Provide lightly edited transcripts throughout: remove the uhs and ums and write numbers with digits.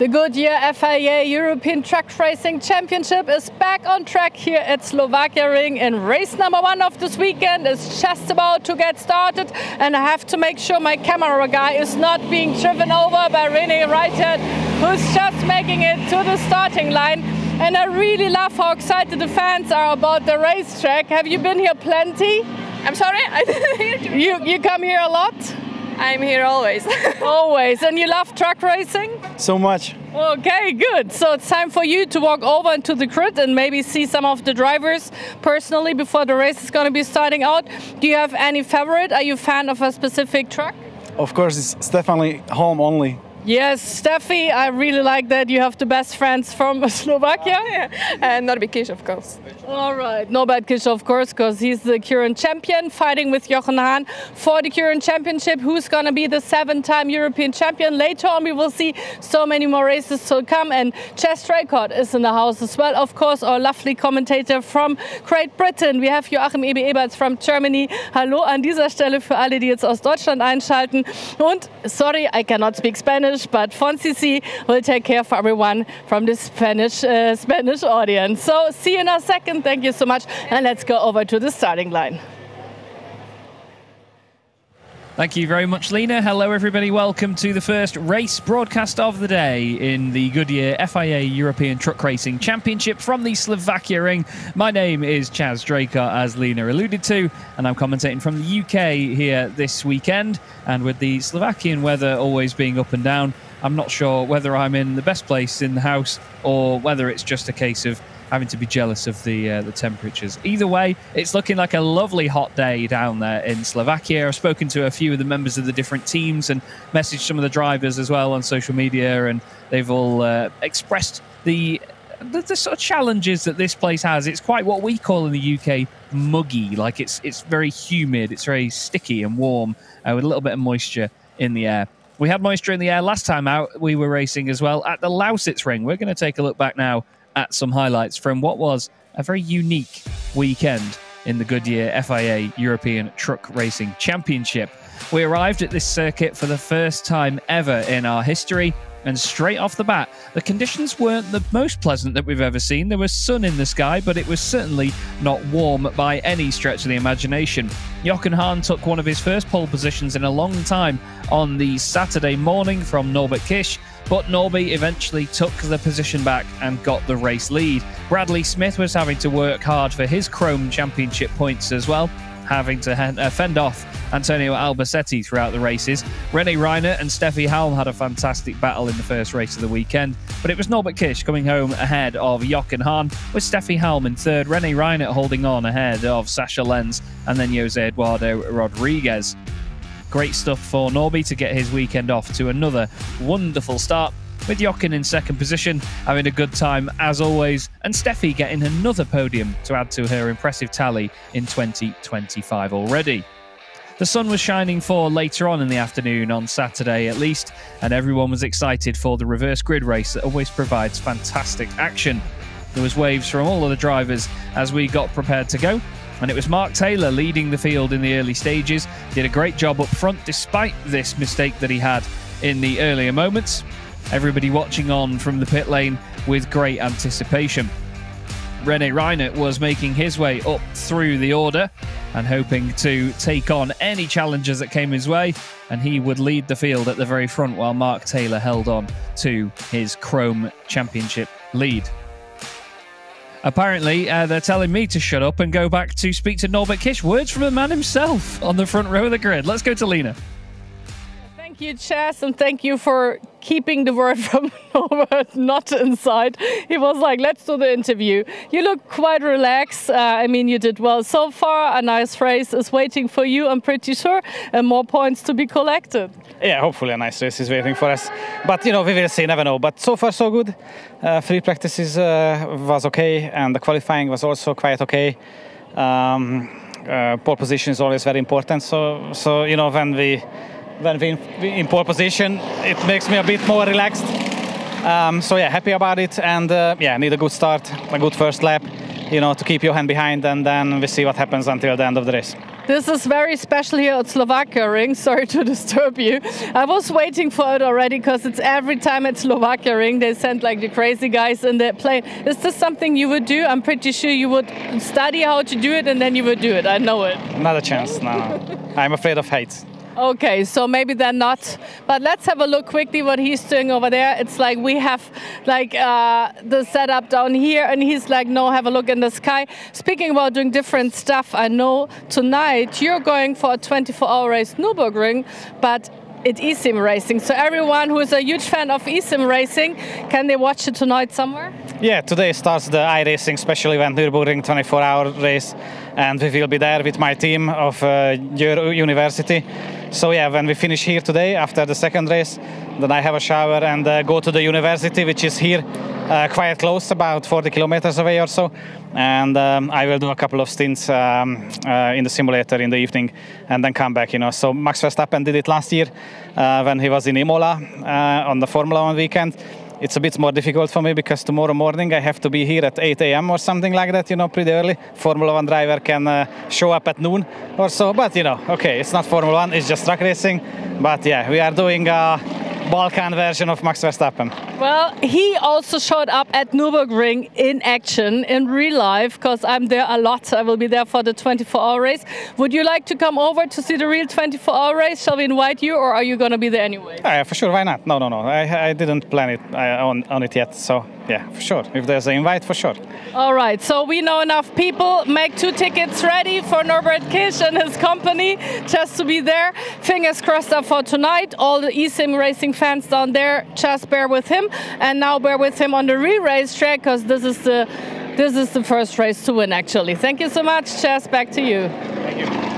The Goodyear FIA European Truck Racing Championship is back on track here at Slovakia Ring, and race number 1 of this weekend is just about to get started, and I have to make sure my camera guy is not being driven over by René Reiter, who's just making it to the starting line. And I really love how excited the fans are about the racetrack. Have you been here plenty? I'm sorry, I didn't hear you. You come here a lot? I'm here always. Always. And you love truck racing? So much. Okay, good. So it's time for you to walk over into the grid and maybe see some of the drivers personally before the race is going to be starting out. Do you have any favorite? Are you a fan of a specific truck? Of course, it's definitely home only. Yes, Steffi, I really like that you have the best friends from Slovakia. And Norbert Kish, of course. All right, Norbert Kish, of course, because he's the current champion, fighting with Jochen Hahn for the current championship. Who's going to be the 7-time European champion? Later on, we will see so many more races to come. And Chess Draycott is in the house as well. Of course, our lovely commentator from Great Britain. We have Joachim Eberts from Germany. Hallo an dieser Stelle für alle, die jetzt aus Deutschland einschalten. Und, sorry, I cannot speak Spanish, but Fonsi will take care of everyone from the Spanish audience. So see you in a second. Thank you so much. And let's go over to the starting line. Thank you very much, Lena. Hello, everybody. Welcome to the first race broadcast of the day in the Goodyear FIA European Truck Racing Championship from the Slovakia Ring. My name is Chaz Draycott, as Lena alluded to, and I'm commentating from the UK here this weekend. And with the Slovakian weather always being up and down, I'm not sure whether I'm in the best place in the house or whether it's just a case of having to be jealous of the temperatures. Either way, it's looking like a lovely hot day down there in Slovakia. I've spoken to a few of the members of the different teams and messaged some of the drivers as well on social media, and they've all expressed the sort of challenges that this place has. It's quite what we call in the UK muggy. Like it's very humid, it's very sticky and warm with a little bit of moisture in the air. We had moisture in the air last time out. We were racing as well at the Lausitz Ring. We're going to take a look back now at some highlights from what was a very unique weekend in the Goodyear FIA European Truck Racing Championship. We arrived at this circuit for the first time ever in our history, and straight off the bat, the conditions weren't the most pleasant that we've ever seen. There was sun in the sky, but it was certainly not warm by any stretch of the imagination. Jochen Hahn took one of his first pole positions in a long time on the Saturday morning from Norbert Kish, but Norby eventually took the position back and got the race lead. Bradley Smith was having to work hard for his Chrome Championship points as well, having to fend off Antonio Albacete throughout the races. René Reiner and Steffi Halm had a fantastic battle in the first race of the weekend, but it was Norbert Kish coming home ahead of Jochen Hahn, with Steffi Halm in third, René Reiner holding on ahead of Sasha Lenz, and then Jose Eduardo Rodriguez. Great stuff for Norby to get his weekend off to another wonderful start, with Jochen in second position, having a good time as always, and Steffi getting another podium to add to her impressive tally in 2025 already. The sun was shining for later on in the afternoon on Saturday at least, and everyone was excited for the reverse grid race that always provides fantastic action. There was waves from all of the drivers as we got prepared to go, and it was Mark Taylor leading the field in the early stages. Did a great job up front despite this mistake that he had in the earlier moments. Everybody watching on from the pit lane with great anticipation. René Reiner was making his way up through the order and hoping to take on any challenges that came his way, and he would lead the field at the very front while Mark Taylor held on to his Chrome Championship lead. Apparently, they're telling me to shut up and go back to speak to Norbert Kish. Words from the man himself on the front row of the grid. Let's go to Lena. Thank you, Chaz, and thank you for keeping the word from Norbert not inside. He was like, let's do the interview. You look quite relaxed. I mean, you did well so far. A nice race is waiting for you, I'm pretty sure, and more points to be collected. Yeah, hopefully a nice race is waiting for us. But, you know, we will see, never know. But so far, so good. Free practices was okay, and the qualifying was also quite okay. Pole position is always very important. So you know, when we in pole position, it makes me a bit more relaxed. So yeah, happy about it, and yeah, need a good start, a good first lap, you know, to keep your hand behind, and then we see what happens until the end of the race. This is very special here at Slovakia Ring. Sorry to disturb you. I was waiting for it already because it's every time at Slovakia Ring they send like the crazy guys in the plane. Is this something you would do? I'm pretty sure you would study how to do it and then you would do it. I know it. Not a chance, no. I'm afraid of heights. Okay, so maybe they're not. But let's have a look quickly what he's doing over there. It's like we have like the setup down here and he's like, no, have a look in the sky. Speaking about doing different stuff, I know tonight you're going for a 24-hour race Nürburgring, but it's eSIM racing. So everyone who is a huge fan of eSIM racing, can they watch it tonight somewhere? Yeah, today starts the iRacing special event Nürburgring 24-hour race, and we will be there with my team of university. So yeah, when we finish here today after the second race, then I have a shower and go to the university, which is here quite close, about 40 kilometers away or so. And I will do a couple of stints in the simulator in the evening and then come back, you know. So Max Verstappen did it last year when he was in Imola on the Formula 1 weekend. It's a bit more difficult for me because tomorrow morning I have to be here at 8 a.m. or something like that, you know, pretty early. Formula 1 driver can show up at noon or so, but, you know, okay, it's not Formula 1, it's just track racing. But, yeah, we are doing a Balkan version of Max Verstappen. Well, he also showed up at Nürburgring in action, in real life, because I'm there a lot. I will be there for the 24-hour race. Would you like to come over to see the real 24-hour race? Shall we invite you, or are you going to be there anyway? Yeah, for sure, why not? No. I didn't plan it on it yet, so yeah, for sure. If there's an invite, for sure. All right, so we know enough people. Make 2 tickets ready for Norbert Kisch and his company just to be there. Fingers crossed up for tonight. All the eSIM racing fans down there, just bear with him. And now bear with him on the real racetrack, because this is the first race to win, actually. Thank you so much. Chess, back to you. Thank you.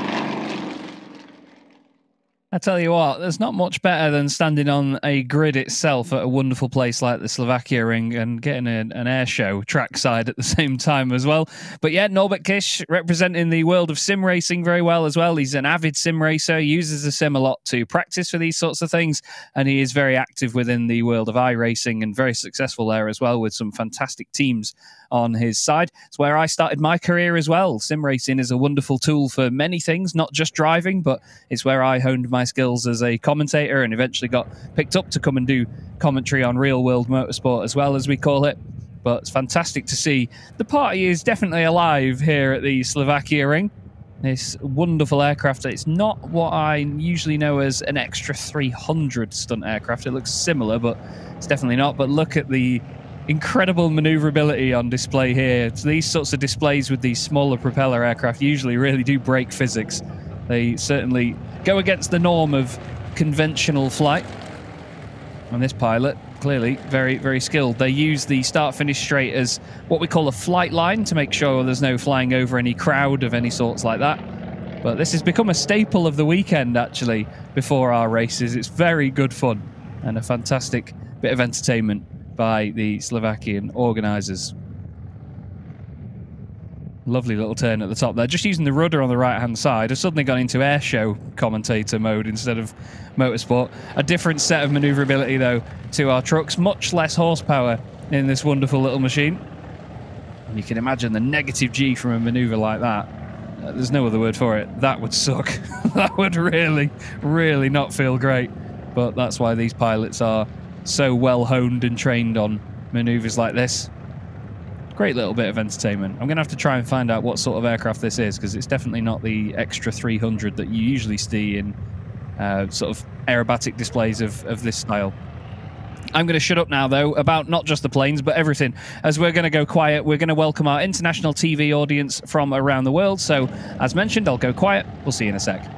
I tell you what, there's not much better than standing on a grid itself at a wonderful place like the Slovakia Ring and getting an air show trackside at the same time as well. But yeah, Norbert Kisch representing the world of sim racing very well as well. He's an avid sim racer, he uses the sim a lot to practice for these sorts of things, and he is very active within the world of iRacing and very successful there as well with some fantastic teams on his side. It's where I started my career as well. Sim racing is a wonderful tool for many things, not just driving, but it's where I honed my skills as a commentator and eventually got picked up to come and do commentary on real world motorsport as well, as we call it. But it's fantastic to see the party is definitely alive here at the Slovakia Ring. This wonderful aircraft. It's not what I usually know as an extra 300 stunt aircraft. It looks similar, but it's definitely not. But look at the incredible maneuverability on display here. It's these sorts of displays with these smaller propeller aircraft usually really do break physics. They certainly go against the norm of conventional flight. And this pilot, clearly very, very skilled. They use the start-finish straight as what we call a flight line to make sure there's no flying over any crowd of any sorts like that. But this has become a staple of the weekend, actually, before our races. It's very good fun and a fantastic bit of entertainment by the Slovakian organisers. Lovely little turn at the top there. Just using the rudder on the right-hand side. I've suddenly gone into air show commentator mode instead of motorsport. A different set of manoeuvrability, though, to our trucks. Much less horsepower in this wonderful little machine. And you can imagine the negative G from a manoeuvre like that. There's no other word for it. That would suck. That would really, really not feel great. But that's why these pilots are so well honed and trained on manoeuvres like this. Great little bit of entertainment. I'm going to have to try and find out what sort of aircraft this is, because it's definitely not the extra 300 that you usually see in sort of aerobatic displays of this style. I'm going to shut up now, though, about not just the planes, but everything. As we're going to go quiet, we're going to welcome our international TV audience from around the world. So, as mentioned, I'll go quiet. We'll see you in a sec.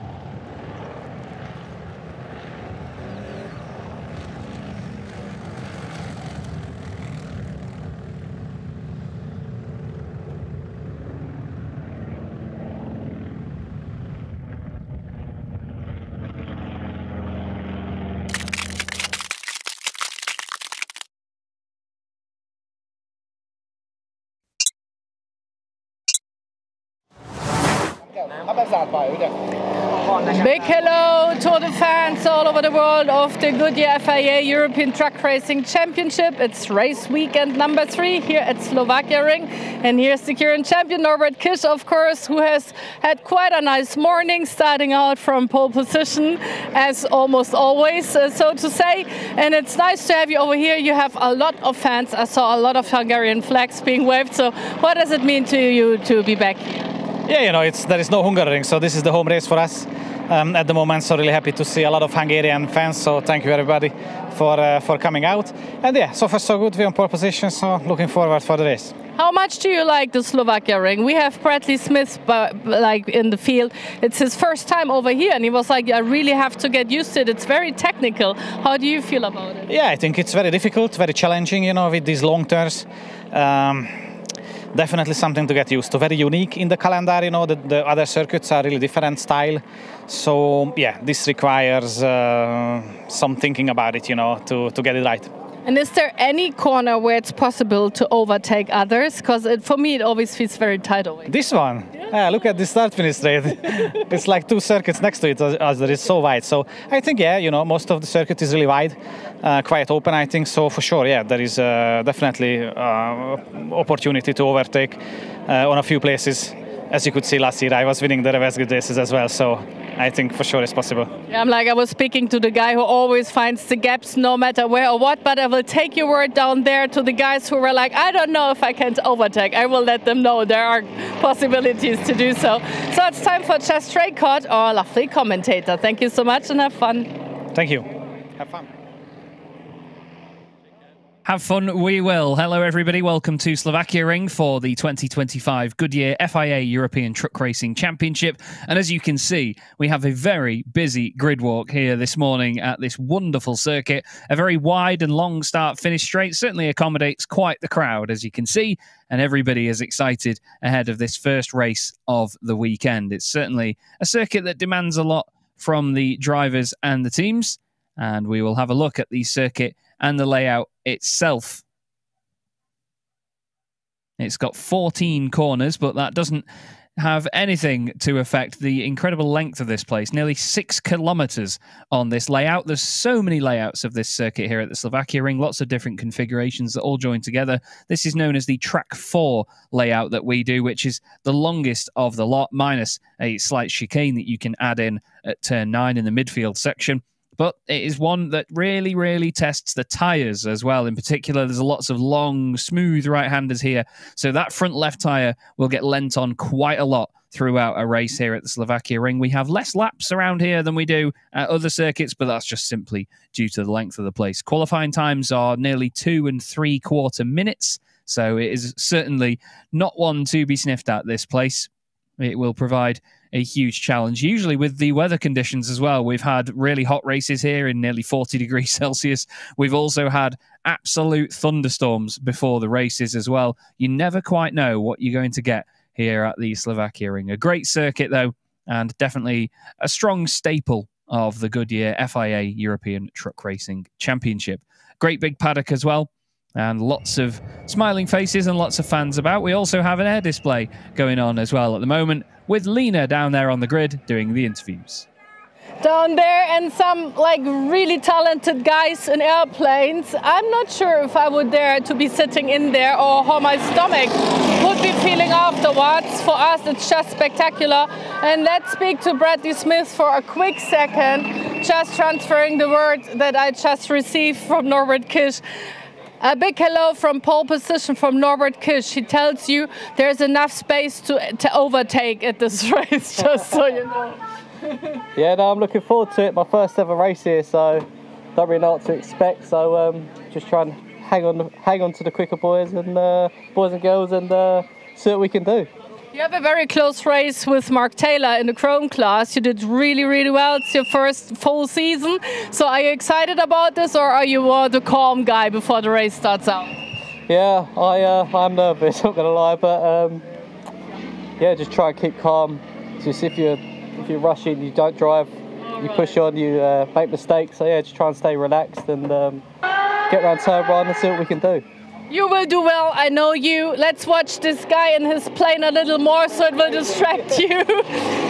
Big hello to the fans all over the world of the Goodyear FIA European Truck Racing Championship. It's race weekend number 3 here at Slovakia Ring. And here's the current champion, Norbert Kiss, of course, who has had quite a nice morning, starting out from pole position, as almost always, so to say. And it's nice to have you over here. You have a lot of fans. I saw a lot of Hungarian flags being waved. So what does it mean to you to be back here? Yeah, you know, there is no Hungaroring, so this is the home race for us at the moment. So really happy to see a lot of Hungarian fans. So thank you everybody for coming out. And yeah, so far so good. We're on pole position, so looking forward for the race. How much do you like the Slovakia ring? We have Bradley Smith like in the field. It's his first time over here, and he was like, I really have to get used to it. It's very technical. How do you feel about it? Yeah, I think it's very difficult, very challenging, you know, with these long turns. Definitely something to get used to. Very unique in the calendar, you know, the other circuits are really different style. So yeah, this requires some thinking about it, you know, to get it right. And is there any corner where it's possible to overtake others? Because for me, it always feels very tight over here. This one? Yeah, look at the start-finish straight. It's like 2 circuits next to it, as it is so wide. So I think, yeah, you know, most of the circuit is really wide, quite open, I think. So for sure, yeah, there is definitely opportunity to overtake on a few places. As you could see last year, I was winning the reverse grid races as well. So I think for sure it's possible. Yeah, I was speaking to the guy who always finds the gaps no matter where or what, but I will take your word down there to the guys who were like, I don't know if I can overtake. I will let them know there are possibilities to do so. So it's time for Chas Straycott, our lovely commentator. Thank you so much and have fun. Thank you. Have fun. Have fun, we will. Hello, everybody. Welcome to Slovakia Ring for the 2025 Goodyear FIA European Truck Racing Championship. And as you can see, we have a very busy grid walk here this morning at this wonderful circuit. A very wide and long start-finish straight certainly accommodates quite the crowd, as you can see. And everybody is excited ahead of this first race of the weekend. It's certainly a circuit that demands a lot from the drivers and the teams. And we will have a look at the circuit and the layout itself. It's got 14 corners, but that doesn't have anything to affect the incredible length of this place. Nearly 6 kilometers on this layout. There's so many layouts of this circuit here at the Slovakia Ring, lots of different configurations that all join together. This is known as the Track 4 layout that we do, which is the longest of the lot, minus a slight chicane that you can add in at turn 9 in the midfield section. But it is one that really, really tests the tyres as well. In particular, there's lots of long, smooth right-handers here. So that front left tyre will get lent on quite a lot throughout a race here at the Slovakia Ring. We have less laps around here than we do at other circuits, but that's just simply due to the length of the place. Qualifying times are nearly 2 3/4 minutes. So it is certainly not one to be sniffed at, this place. It will provide a huge challenge, usually with the weather conditions as well. We've had really hot races here in nearly 40 degrees Celsius. We've also had absolute thunderstorms before the races as well. You never quite know what you're going to get here at the Slovakia Ring. A great circuit, though, and definitely a strong staple of the Goodyear FIA European Truck Racing Championship. Great big paddock as well. And lots of smiling faces and lots of fans about. We also have an air display going on as well at the moment, with Lena down there on the grid doing the interviews. Down there, and some really talented guys in airplanes. I'm not sure if I would dare to be sitting in there or how my stomach would be feeling afterwards. For us, it's just spectacular. And let's speak to Bradley Smith for a quick second, just transferring the word that I just received from Norbert Kish. A big hello from pole position from Norbert Kish. He tells you there's enough space to overtake at this race, just so you know. Yeah, no, I'm looking forward to it. My first ever race here, so don't really know what to expect. So just try and hang on to the quicker boys and girls, and see what we can do. You have a very close race with Mark Taylor in the Chrome class. You did really, really well. It's your first full season. So are you excited about this, or are you more the calm guy before the race starts out? Yeah, I'm nervous, not gonna lie, but yeah, just try and keep calm. Just if you're rushing, you don't drive, you push on, you make mistakes. So yeah, just try and stay relaxed and get around turn one and see what we can do. You will do well, I know you. Let's watch this guy in his plane a little more so it will distract you.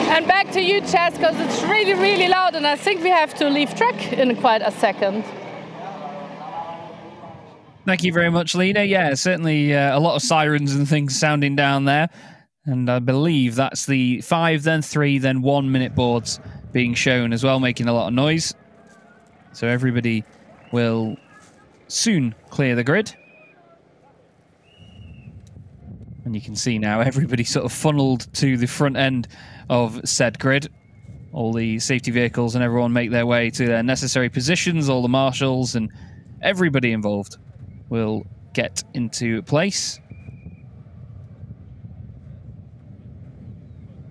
And back to you, Chas, because it's really, really loud and I think we have to leave track in quite a second. Thank you very much, Lena. Yeah, certainly a lot of sirens and things sounding down there. And I believe that's the 5, then 3, then 1 minute boards being shown as well, making a lot of noise. So everybody will soon clear the grid. And you can see now everybody sort of funneled to the front end of said grid. All the safety vehicles and everyone make their way to their necessary positions, all the marshals and everybody involved will get into place.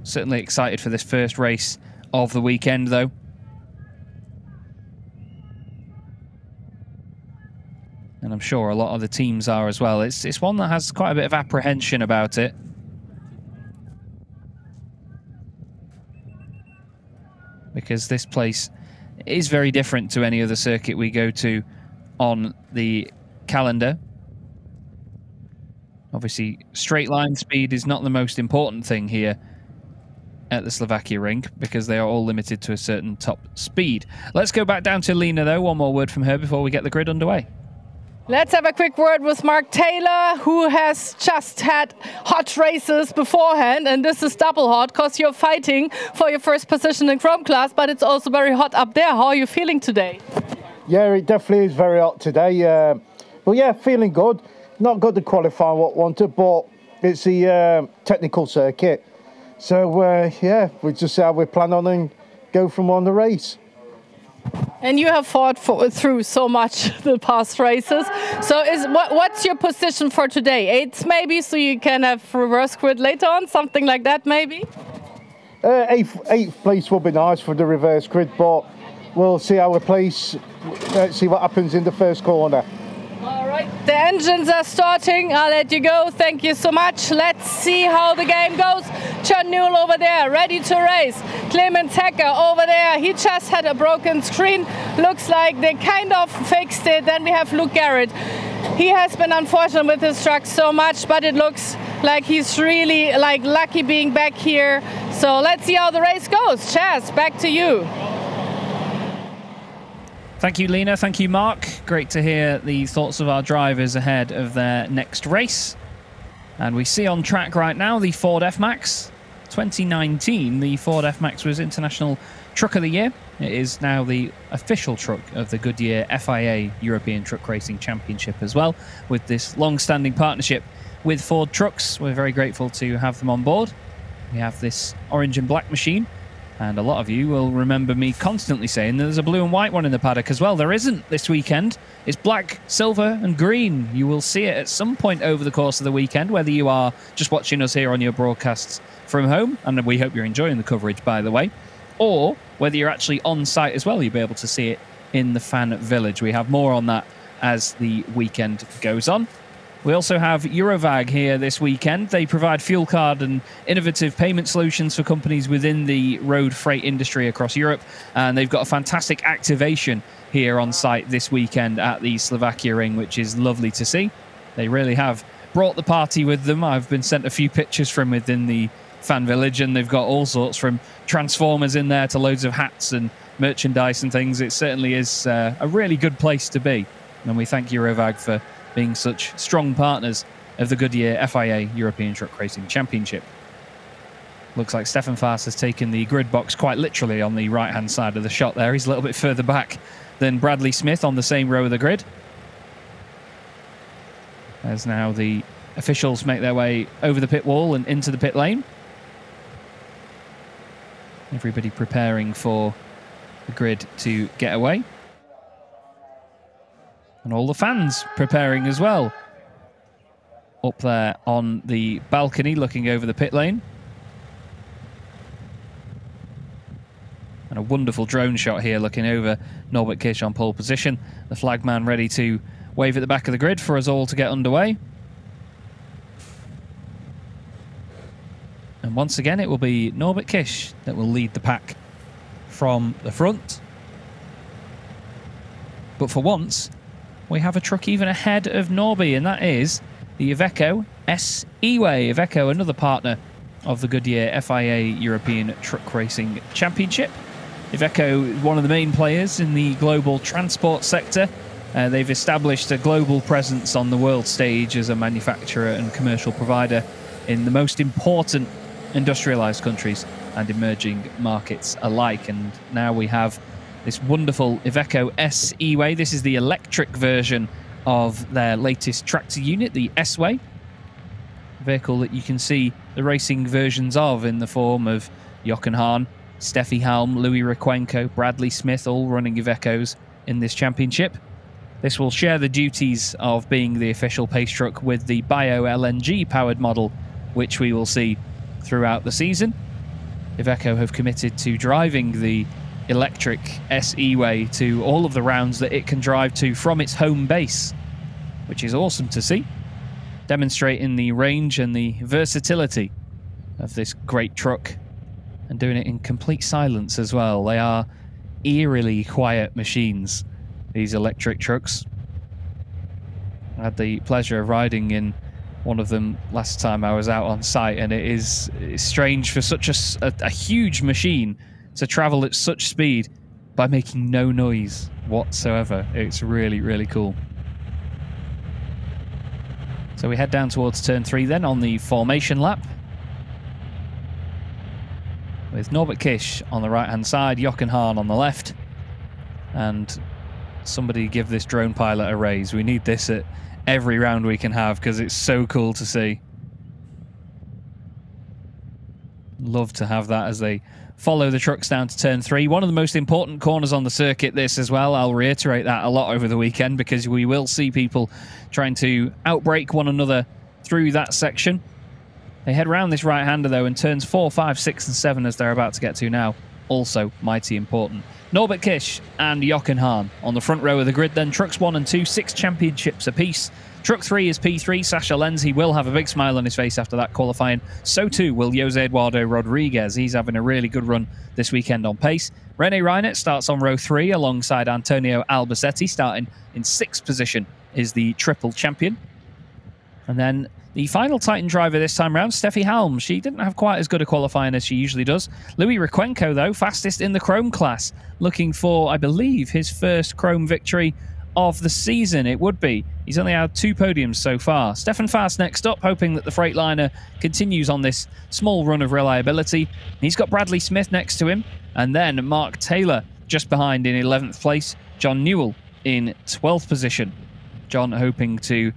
Certainly excited for this first race of the weekend, though. And I'm sure a lot of the teams are as well. It's one that has quite a bit of apprehension about it. Because this place is very different to any other circuit we go to on the calendar. Obviously, straight line speed is not the most important thing here at the Slovakia ring because they are all limited to a certain top speed. Let's go back down to Lena, though. One more word from her before we get the grid underway. Let's have a quick word with Mark Taylor, who has just had hot races beforehand, and this is double hot because you're fighting for your first position in Chrome class, but it's also very hot up there. How are you feeling today? Yeah, it definitely is very hot today. Well, yeah, feeling good. Not got to qualify what I wanted, but it's the technical circuit. So, yeah, we just see how we plan on and go from on the race. And you have fought through so much the past races. So what's your position for today? 8th maybe, so you can have reverse grid later on, something like that maybe? 8th place will be nice for the reverse grid, but we'll see how we place. Let's see what happens in the first corner. All right, the engines are starting. I'll let you go. Thank you so much. Let's see how the game goes. John Newell over there, ready to race. Clemens Hecker over there. He just had a broken screen. Looks like they kind of fixed it. Then we have Luke Garrett. He has been unfortunate with his truck so much, but it looks like he's really lucky being back here. So let's see how the race goes. Chas, back to you. Thank you, Lena. Thank you, Mark. Great to hear the thoughts of our drivers ahead of their next race. And we see on track right now the Ford F-Max. 2019, the Ford F-Max was International Truck of the Year. It is now the official truck of the Goodyear FIA European Truck Racing Championship as well. With this long-standing partnership with Ford Trucks, we're very grateful to have them on board. We have this orange and black machine. And a lot of you will remember me constantly saying that there's a blue and white one in the paddock as well. There isn't this weekend. It's black, silver and green. You will see it at some point over the course of the weekend, whether you are just watching us here on your broadcasts from home, and we hope you're enjoying the coverage, by the way, or whether you're actually on site as well. You'll be able to see it in the fan village. We have more on that as the weekend goes on. We also have Eurovag here this weekend. They provide fuel card and innovative payment solutions for companies within the road freight industry across Europe. And they've got a fantastic activation here on site this weekend at the Slovakia ring, which is lovely to see. They really have brought the party with them. I've been sent a few pictures from within the fan village, and they've got all sorts from Transformers in there to loads of hats and merchandise and things. It certainly is a really good place to be. And we thank Eurovag for being such strong partners of the Goodyear FIA European Truck Racing Championship. Looks like Stefan Faas has taken the grid box quite literally on the right-hand side of the shot there. He's a little bit further back than Bradley Smith on the same row of the grid. As now the officials make their way over the pit wall and into the pit lane. Everybody preparing for the grid to get away. And all the fans preparing as well. Up there on the balcony looking over the pit lane. And a wonderful drone shot here looking over Norbert Kish on pole position. The flagman ready to wave at the back of the grid for us all to get underway. And once again it will be Norbert Kish that will lead the pack from the front. But for once, we have a truck even ahead of Norby, and that is the Iveco S-E-Way. Iveco, another partner of the Goodyear FIA European Truck Racing Championship. Iveco is one of the main players in the global transport sector. They've established a global presence on the world stage as a manufacturer and commercial provider in the most important industrialized countries and emerging markets alike. And now we have this wonderful Iveco S-E-Way. This is the electric version of their latest tractor unit, the S-Way. Vehicle that you can see the racing versions of in the form of Jochen Hahn, Steffi Halm, Louis Requenco, Bradley Smith, all running Ivecos in this championship. This will share the duties of being the official pace truck with the bio-LNG powered model, which we will see throughout the season. Iveco have committed to driving the electric S-E-Way to all of the rounds that it can drive to from its home base, which is awesome to see, demonstrating the range and the versatility of this great truck, and doing it in complete silence as well. They are eerily quiet machines, these electric trucks. I had the pleasure of riding in one of them last time I was out on site, and it's strange for such a huge machine to travel at such speed by making no noise whatsoever. It's really, really cool. So we head down towards turn 3 then on the formation lap, with Norbert Kish on the right-hand side, Jochen Hahn on the left. And somebody give this drone pilot a raise. We need this at every round we can have, because it's so cool to see. Love to have that as they follow the trucks down to turn 3. One of the most important corners on the circuit, this as well. I'll reiterate that a lot over the weekend, because we will see people trying to outbrake one another through that section. They head round this right-hander, though, and turns 4, 5, 6, and 7, as they're about to get to now, also mighty important. Norbert Kish and Jochen Hahn on the front row of the grid then. Trucks 1 and 2, 6 championships apiece. Truck 3 is P3. Sasha Lenzi will have a big smile on his face after that qualifying. So too will Jose Eduardo Rodriguez. He's having a really good run this weekend on pace. Rene Reinert starts on row 3 alongside Antonio Albacete. Starting in 6th position is the triple champion. And then the final Titan driver this time round, Steffi Halm. She didn't have quite as good a qualifying as she usually does. Louis Requenco, though, fastest in the Chrome class. Looking for, I believe, his first Chrome victory of the season. It would be. He's only had 2 podiums so far. Stefan Fast next up, hoping that the Freightliner continues on this small run of reliability. He's got Bradley Smith next to him. And then Mark Taylor just behind in 11th place. John Newell in 12th position. John hoping to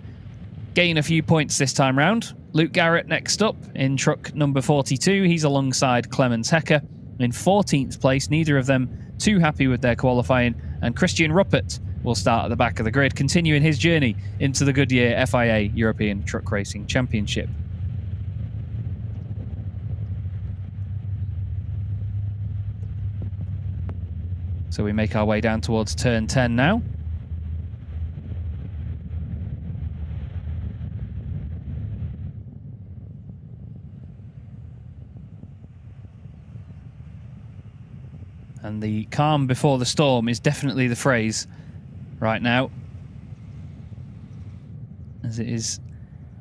gain a few points this time round. Luke Garrett next up in truck number 42. He's alongside Clemens Hecker in 14th place. Neither of them too happy with their qualifying. And Christian Ruppert will start at the back of the grid, continuing his journey into the Goodyear FIA European Truck Racing Championship. So we make our way down towards turn 10 now. And the calm before the storm is definitely the phrase right now, as it is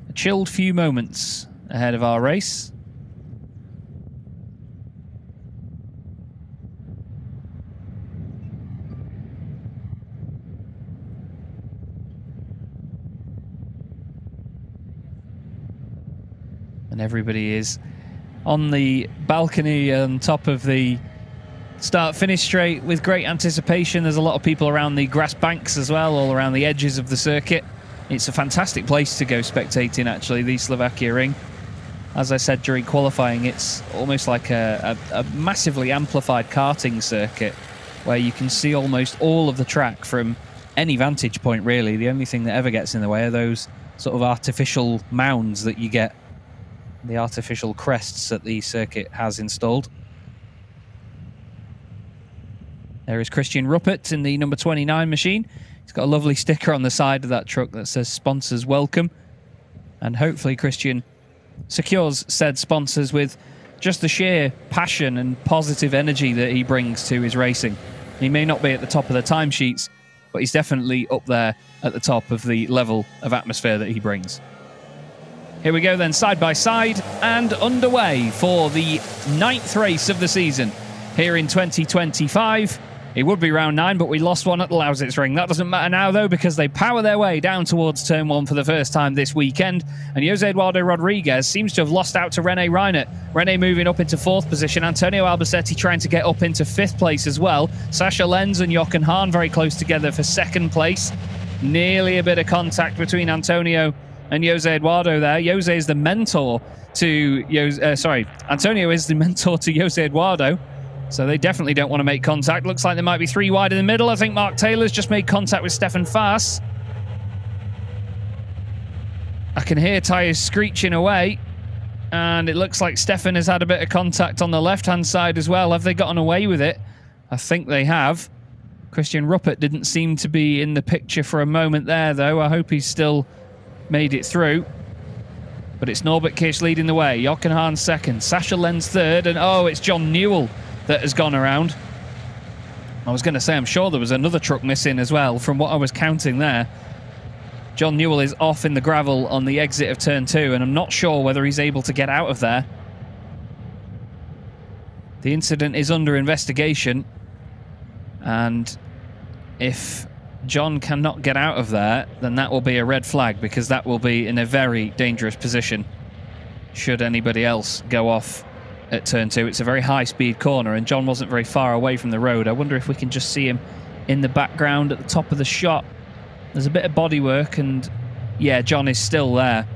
a chilled few moments ahead of our race. And everybody is on the balcony on top of the start-finish straight with great anticipation. There's a lot of people around the grass banks as well, all around the edges of the circuit. It's a fantastic place to go spectating, actually, the Slovakia Ring. As I said during qualifying, it's almost like a massively amplified karting circuit where you can see almost all of the track from any vantage point, really. The only thing that ever gets in the way are those sort of artificial mounds that you get, the artificial crests that the circuit has installed. There is Christian Ruppert in the number 29 machine. He's got a lovely sticker on the side of that truck that says sponsors welcome. And hopefully Christian secures said sponsors with just the sheer passion and positive energy that he brings to his racing. He may not be at the top of the timesheets, but but he's definitely up there at the top of the level of atmosphere that he brings. Here we go then, side by side and underway for the 9th race of the season here in 2025. It would be round 9, but we lost one at the Lausitz Ring. That doesn't matter now, though, because they power their way down towards turn 1 for the first time this weekend. And Jose Eduardo Rodriguez seems to have lost out to René Reinert. René moving up into 4th position. Antonio Albacete trying to get up into 5th place as well. Sasha Lenz and Jochen Hahn very close together for 2nd place. Nearly a bit of contact between Antonio and Jose Eduardo there. Jose is the mentor to... Antonio is the mentor to Jose Eduardo. So they definitely don't want to make contact. Looks like there might be 3 wide in the middle. I think Mark Taylor's just made contact with Stefan Faas. I can hear tyres screeching away. And it looks like Stefan has had a bit of contact on the left-hand side as well. Have they gotten away with it? I think they have. Christian Ruppert didn't seem to be in the picture for a moment there, though. I hope he's still made it through. But it's Norbert Kish leading the way. Jochen Hahn 2nd. Sasha Lenz 3rd. And oh, it's John Newell that has gone around. I was going to say, I'm sure there was another truck missing as well from what I was counting there. John Newell is off in the gravel on the exit of turn 2, and I'm not sure whether he's able to get out of there. The incident is under investigation, and if John cannot get out of there, then that will be a red flag, because that will be in a very dangerous position should anybody else go off at turn 2. It's a very high-speed corner, and John wasn't very far away from the road. I wonder if we can just see him in the background at the top of the shot. There's a bit of bodywork, and yeah, John is still there.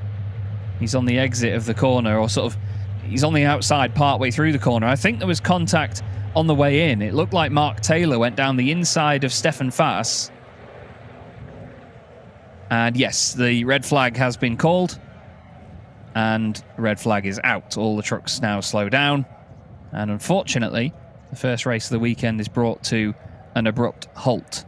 He's on the exit of the corner, or sort of, he's on the outside partway through the corner. I think there was contact on the way in. It looked like Mark Taylor went down the inside of Stefan Faas. And yes, the red flag has been called. And red flag is out. All the trucks now slow down. And unfortunately, the first race of the weekend is brought to an abrupt halt.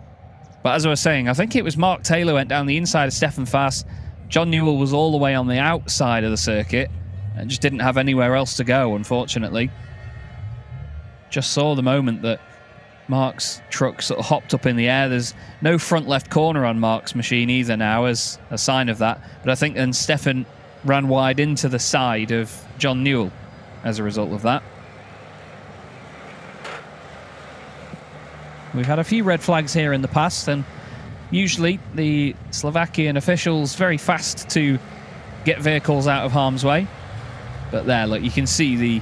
But as I was saying, I think it was Mark Taylor went down the inside of Stefan Faas. John Newell was all the way on the outside of the circuit and just didn't have anywhere else to go, unfortunately. Just saw the moment that Mark's truck sort of hopped up in the air. There's no front left corner on Mark's machine either now as a sign of that. But I think then Stefan ran wide into the side of John Newell as a result of that. We've had a few red flags here in the past, and usually the Slovakian officials very fast to get vehicles out of harm's way. But there, look, you can see the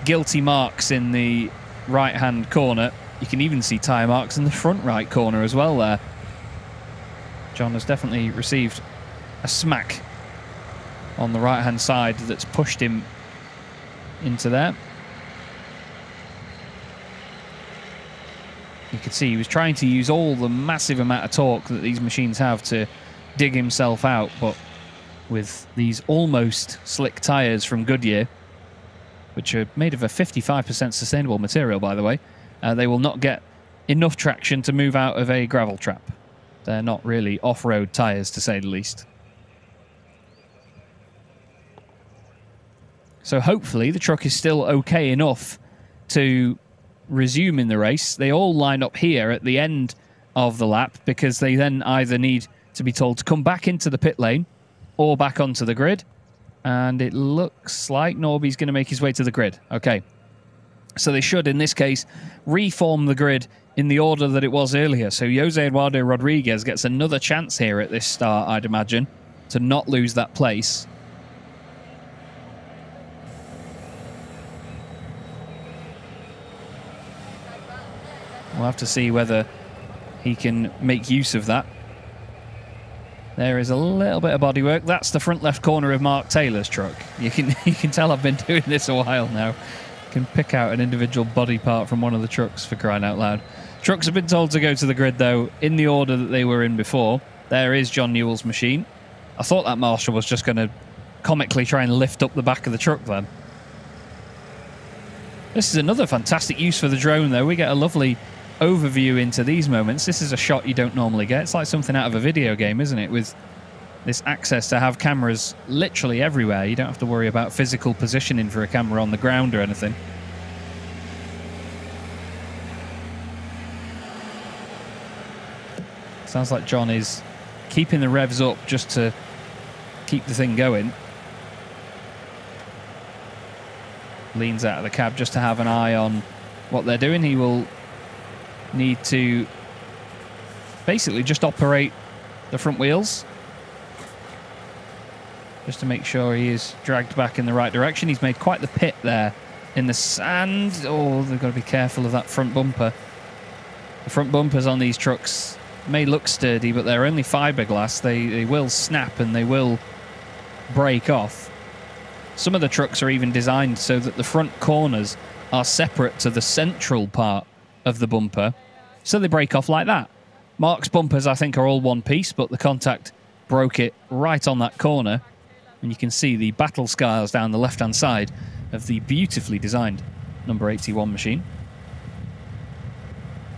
guilty marks in the right-hand corner. You can even see tyre marks in the front right corner as well there. John has definitely received a smack on the right-hand side that's pushed him into there. You could see he was trying to use all the massive amount of torque that these machines have to dig himself out, but with these almost slick tyres from Goodyear, which are made of a 55% sustainable material, by the way, they will not get enough traction to move out of a gravel trap. They're not really off-road tyres, to say the least. So hopefully the truck is still okay enough to resume in the race. They all line up here at the end of the lap because they then either need to be told to come back into the pit lane or back onto the grid. And it looks like Norby's going to make his way to the grid. Okay. So they should, in this case, reform the grid in the order that it was earlier. So Jose Eduardo Rodriguez gets another chance here at this start, I'd imagine, to not lose that place. We'll have to see whether he can make use of that. There is a little bit of bodywork. That's the front left corner of Mark Taylor's truck. You can tell I've been doing this a while now. Can pick out an individual body part from one of the trucks, for crying out loud. Trucks have been told to go to the grid, though, in the order that they were in before. There is John Newell's machine. I thought that marshal was just going to comically try and lift up the back of the truck then. This is another fantastic use for the drone, though. We get a lovely overview into these moments. This is a shot you don't normally get. It's like something out of a video game, isn't it? With this access to have cameras literally everywhere. You don't have to worry about physical positioning for a camera on the ground or anything. Sounds like John is keeping the revs up just to keep the thing going. Leans out of the cab just to have an eye on what they're doing. He will need to basically just operate the front wheels just to make sure he is dragged back in the right direction. He's made quite the pit there in the sand. Oh, they've got to be careful of that front bumper. The front bumpers on these trucks may look sturdy, but they're only fiberglass. They will snap and they will break off. Some of the trucks are even designed so that the front corners are separate to the central part of the bumper, so they break off like that. Mark's bumpers, I think, are all one piece, but the contact broke it right on that corner, and you can see the battle scars down the left-hand side of the beautifully designed number 81 machine.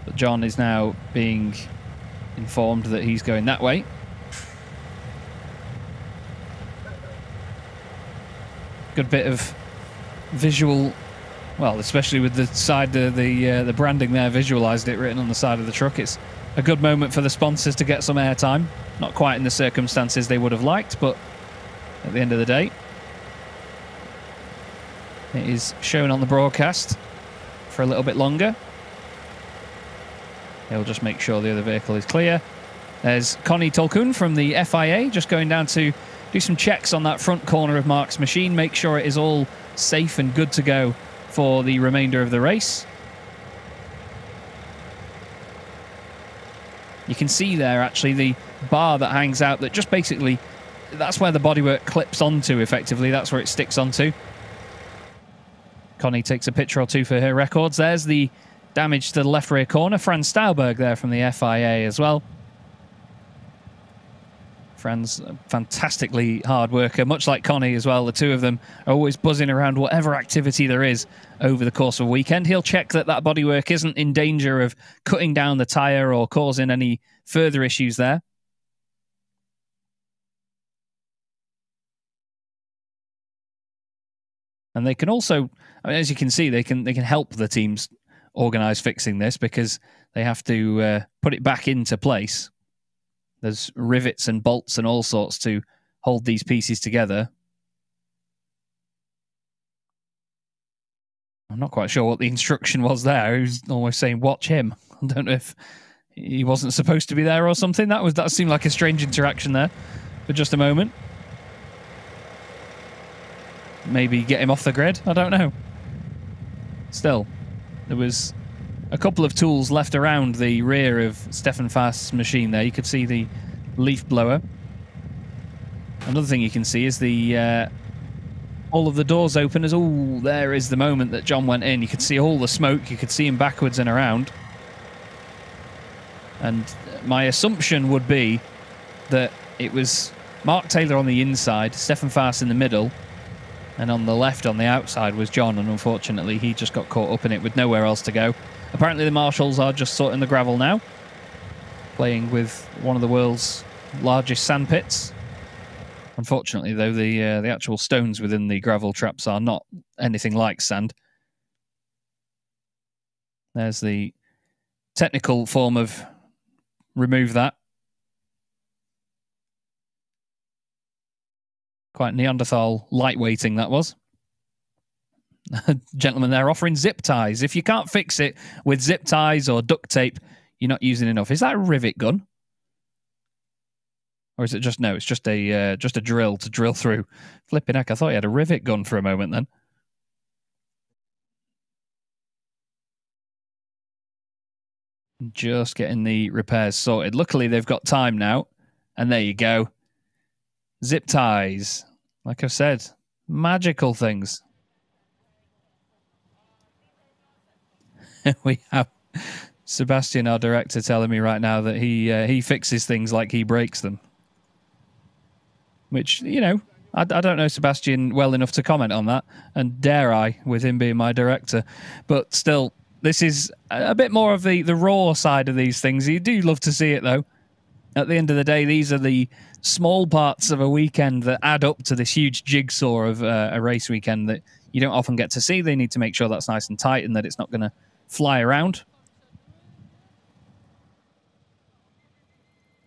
But John is now being informed that he's going that way. Good bit of visual, well, especially with the side, the branding there, visualised it written on the side of the truck. It's a good moment for the sponsors to get some airtime. Not quite in the circumstances they would have liked, but at the end of the day, it is shown on the broadcast for a little bit longer. They'll just make sure the other vehicle is clear. There's Connie Tolkun from the FIA just going down to do some checks on that front corner of Mark's machine, make sure it is all safe and good to go for the remainder of the race. You can see there actually the bar that hangs out that just basically, that's where the bodywork clips onto effectively, that's where it sticks onto. Connie takes a picture or two for her records. There's the damage to the left rear corner. Franz Stahlberg there from the FIA as well. Franz, a fantastically hard worker, much like Connie as well. The two of them are always buzzing around whatever activity there is over the course of a weekend. He'll check that that bodywork isn't in danger of cutting down the tyre or causing any further issues there. And they can also, I mean, as you can see, they can help the teams organise fixing this because they have to put it back into place. There's rivets and bolts and all sorts to hold these pieces together. I'm not quite sure what the instruction was there. He was almost saying, watch him. I don't know if he wasn't supposed to be there or something. That seemed like a strange interaction there for just a moment. Maybe get him off the grid? I don't know. Still, there was a couple of tools left around the rear of Stefan Fast's machine there. You could see the leaf blower. Another thing you can see is the all of the doors open as, oh, there is the moment that John went in. You could see all the smoke. You could see him backwards and around. And my assumption would be that it was Mark Taylor on the inside, Stefan Fast in the middle, and on the left, on the outside, was John, and unfortunately he just got caught up in it with nowhere else to go. Apparently the marshals are just sorting the gravel now, playing with one of the world's largest sand pits. Unfortunately, though, the actual stones within the gravel traps are not anything like sand. There's the technical form of remove that. Quite Neanderthal lightweighting that was. Gentlemen there offering zip ties. If you can't fix it with zip ties or duct tape, you're not using enough. Is that a rivet gun? Or is it just, no, it's just a drill to drill through. Flipping heck, I thought he had a rivet gun for a moment then. Just getting the repairs sorted. Luckily, they've got time now. And there you go. Zip ties. Like I've said, magical things. We have Sebastian, our director, telling me right now that he fixes things like he breaks them. Which, you know, I don't know Sebastian well enough to comment on that. And dare I, with him being my director. But still, this is a bit more of the raw side of these things. You do love to see it, though. At the end of the day, these are the small parts of a weekend that add up to this huge jigsaw of a race weekend that you don't often get to see. They need to make sure that's nice and tight and that it's not going to fly around.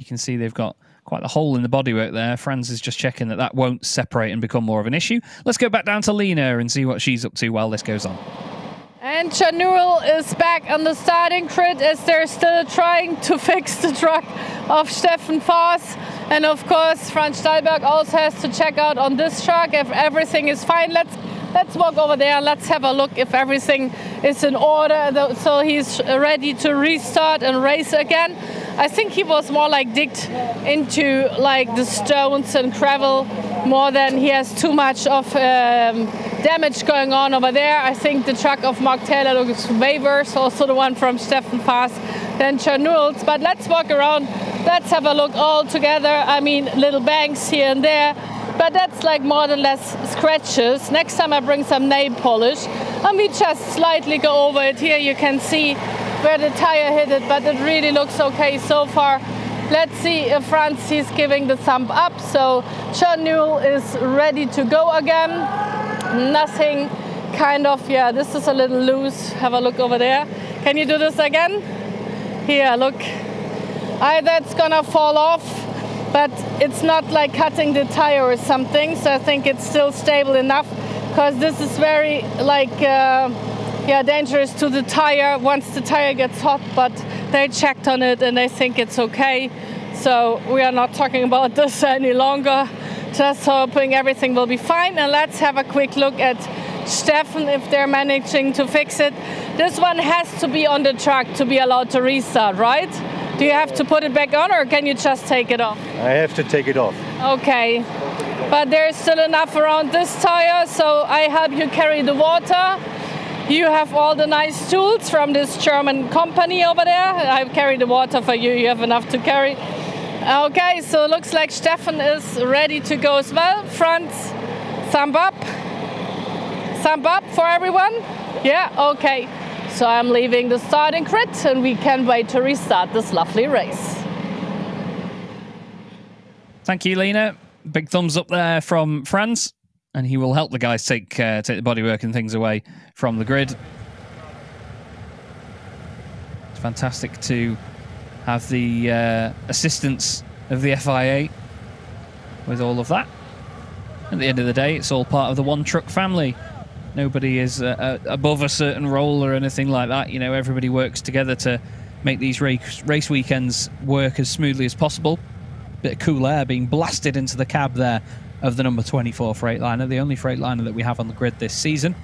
You can see they've got quite the hole in the bodywork there. Franz is just checking that that won't separate and become more of an issue. Let's go back down to Lena and see what she's up to while this goes on. And Chanul is back on the starting grid as they're still trying to fix the truck of Steffen Voss. And of course, Franz Stahlberg also has to check out on this truck if everything is fine. Let's walk over there. Let's have a look if everything is in order. So he's ready to restart and race again. I think he was more like digged into like the stones and gravel more than he has too much of damage going on over there. I think the truck of Mark Taylor looks way worse, also the one from Steffen Voss, than Chanul's. But let's walk around. Let's have a look all together. I mean, little bangs here and there. But that's like more or less scratches. Next time I bring some nail polish and we just slightly go over it. Here you can see where the tire hit it, but it really looks okay so far. Let's see if Franz is giving the thumb up. So Chanul is ready to go again. Nothing kind of, yeah, this is a little loose. Have a look over there. Can you do this again? Here, look. That's gonna fall off, but it's not like cutting the tire or something. So I think it's still stable enough, because this is very like, dangerous to the tire once the tire gets hot, but they checked on it and they think it's okay. So we are not talking about this any longer, just hoping everything will be fine. And let's have a quick look at Steffen if they're managing to fix it. This one has to be on the truck to be allowed to restart, right? Do you have to put it back on or can you just take it off? I have to take it off. Okay, but there's still enough around this tire, so I help you carry the water. You have all the nice tools from this German company over there. I carry the water for you, you have enough to carry. Okay, so it looks like Steffen is ready to go as well. Franz, thumb up. Thumb up for everyone? Yeah, okay. So I'm leaving the starting grid and we can wait to restart this lovely race. Thank you, Lena. Big thumbs up there from Franz. And he will help the guys take the bodywork and things away from the grid. It's fantastic to have the assistance of the FIA with all of that. At the end of the day, it's all part of the one truck family. Nobody is above a certain role or anything like that. You know, everybody works together to make these race weekends work as smoothly as possible. Bit of cool air being blasted into the cab there of the number 24 Freightliner, the only Freightliner that we have on the grid this season.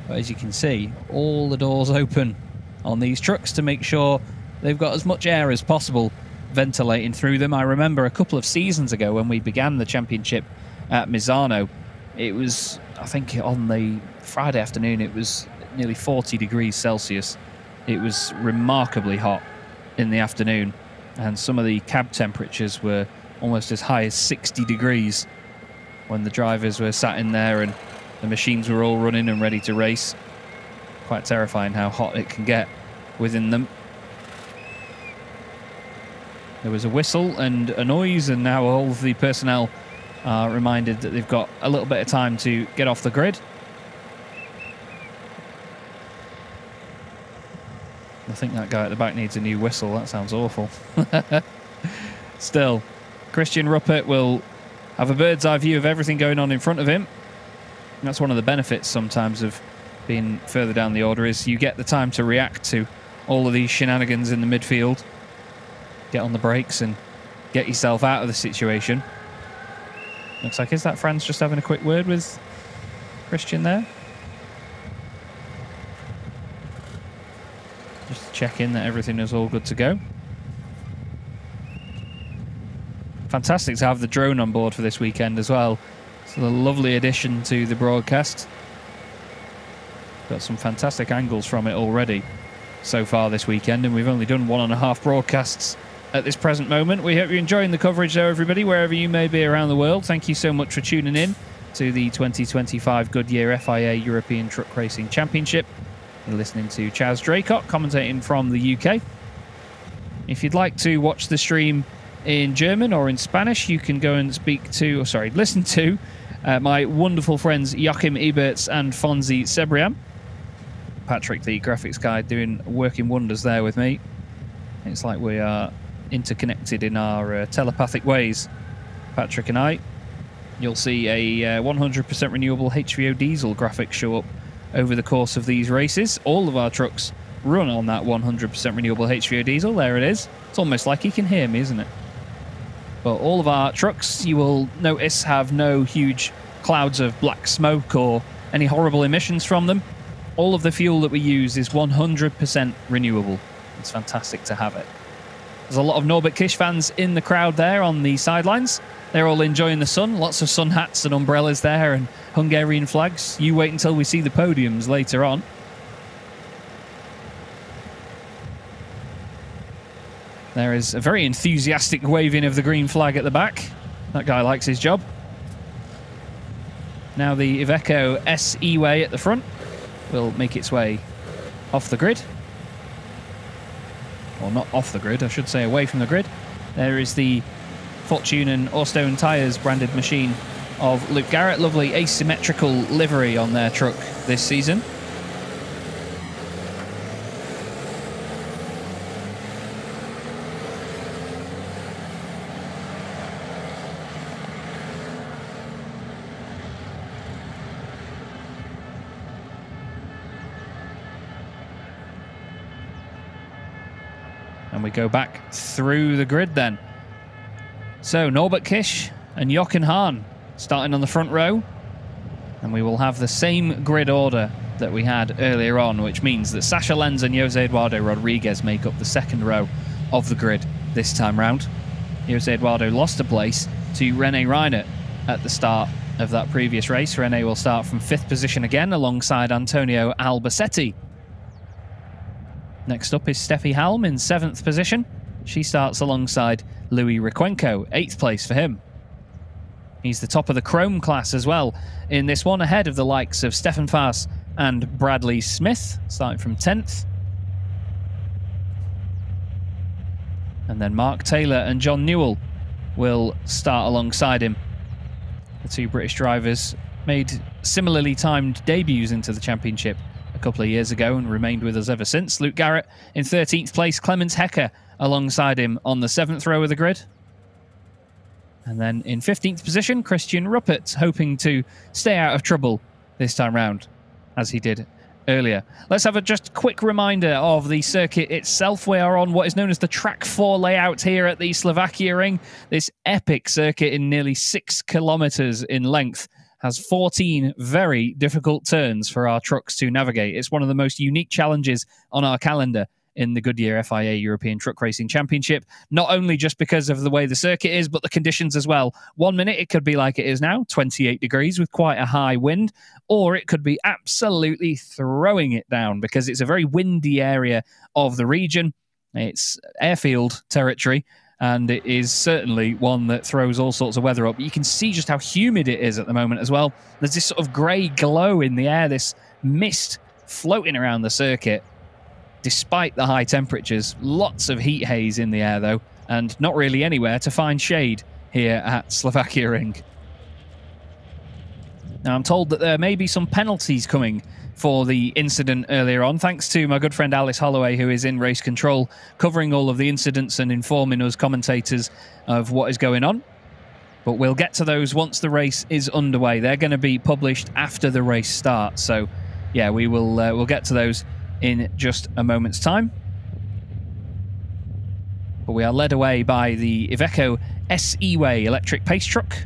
But as you can see, all the doors open on these trucks to make sure they've got as much air as possible ventilating through them. I remember a couple of seasons ago when we began the championship at Misano, it was, I think on the Friday afternoon, it was nearly 40 degrees Celsius. It was remarkably hot in the afternoon, and some of the cab temperatures were almost as high as 60 degrees when the drivers were sat in there and the machines were all running and ready to race. Quite terrifying how hot it can get within them. There was a whistle and a noise, and now all of the personnel are reminded that they've got a little bit of time to get off the grid. I think that guy at the back needs a new whistle. That sounds awful. Still, Christian Ruppert will have a bird's eye view of everything going on in front of him. And that's one of the benefits sometimes of being further down the order, is you get the time to react to all of these shenanigans in the midfield. Get on the brakes and get yourself out of the situation. Looks like, is that Franz just having a quick word with Christian there? Just to check in that everything is all good to go. Fantastic to have the drone on board for this weekend as well. It's a lovely addition to the broadcast. Got some fantastic angles from it already so far this weekend, and we've only done 1.5 broadcasts at this present moment. We hope you're enjoying the coverage though, everybody, wherever you may be around the world. Thank you so much for tuning in to the 2025 Goodyear FIA European Truck Racing Championship. You're listening to Chaz Draycott commentating from the UK. If you'd like to watch the stream in German or in Spanish, you can go and listen to my wonderful friends Joachim Eberts and Fonzie Sebrian. Patrick, the graphics guy, working wonders there with me. It's like we are interconnected in our telepathic ways, Patrick and I. You'll see a 100% renewable HVO diesel graphic show up over the course of these races. All of our trucks run on that 100% renewable HVO diesel. There it is. It's almost like you can hear me, isn't it? But all of our trucks, you will notice, have no huge clouds of black smoke or any horrible emissions from them. All of the fuel that we use is 100% renewable. It's fantastic to have it. There's a lot of Norbert Kish fans in the crowd there on the sidelines. They're all enjoying the sun. Lots of sun hats and umbrellas there and Hungarian flags. You wait until we see the podiums later on. There is a very enthusiastic waving of the green flag at the back. That guy likes his job. Now the Iveco SE-Way at the front will make its way off the grid. Or not off the grid, I should say away from the grid. There is the Fortune and Orstone Tyres branded machine of Luke Garrett. Lovely asymmetrical livery on their truck this season. And we go back through the grid then. So Norbert Kish and Jochen Hahn starting on the front row. And we will have the same grid order that we had earlier on, which means that Sasha Lenz and Jose Eduardo Rodriguez make up the second row of the grid this time round. Jose Eduardo lost a place to René Reinert at the start of that previous race. René will start from 5th position again alongside Antonio Albacete. Next up is Steffi Halm in 7th position. She starts alongside Louis Riquenco, 8th place for him. He's the top of the Chrome class as well in this one, ahead of the likes of Stefan Faas and Bradley Smith, starting from 10th. And then Mark Taylor and John Newell will start alongside him. The two British drivers made similarly timed debuts into the championship a couple of years ago and remained with us ever since. Luke Garrett in 13th place, Clemens Hecker alongside him on the 7th row of the grid. And then in 15th position, Christian Ruppert, hoping to stay out of trouble this time round, as he did earlier. Let's have a just quick reminder of the circuit itself. We are on what is known as the Track 4 layout here at the Slovakia Ring. This epic circuit in nearly 6 kilometres in length has 14 very difficult turns for our trucks to navigate. It's one of the most unique challenges on our calendar in the Goodyear FIA European Truck Racing Championship, not only just because of the way the circuit is, but the conditions as well. 1 minute it could be like it is now, 28 degrees with quite a high wind, or it could be absolutely throwing it down because it's a very windy area of the region. It's airfield territory, and it is certainly one that throws all sorts of weather up. You can see just how humid it is at the moment as well. There's this sort of grey glow in the air, this mist floating around the circuit. Despite the high temperatures, lots of heat haze in the air though, and not really anywhere to find shade here at Slovakia Ring. Now I'm told that there may be some penalties coming for the incident earlier on, thanks to my good friend Alice Holloway, who is in race control, covering all of the incidents and informing us commentators of what is going on. But we'll get to those once the race is underway. They're going to be published after the race starts, so yeah, we'll get to those in just a moment's time. But we are led away by the Iveco SE-Way electric pace truck.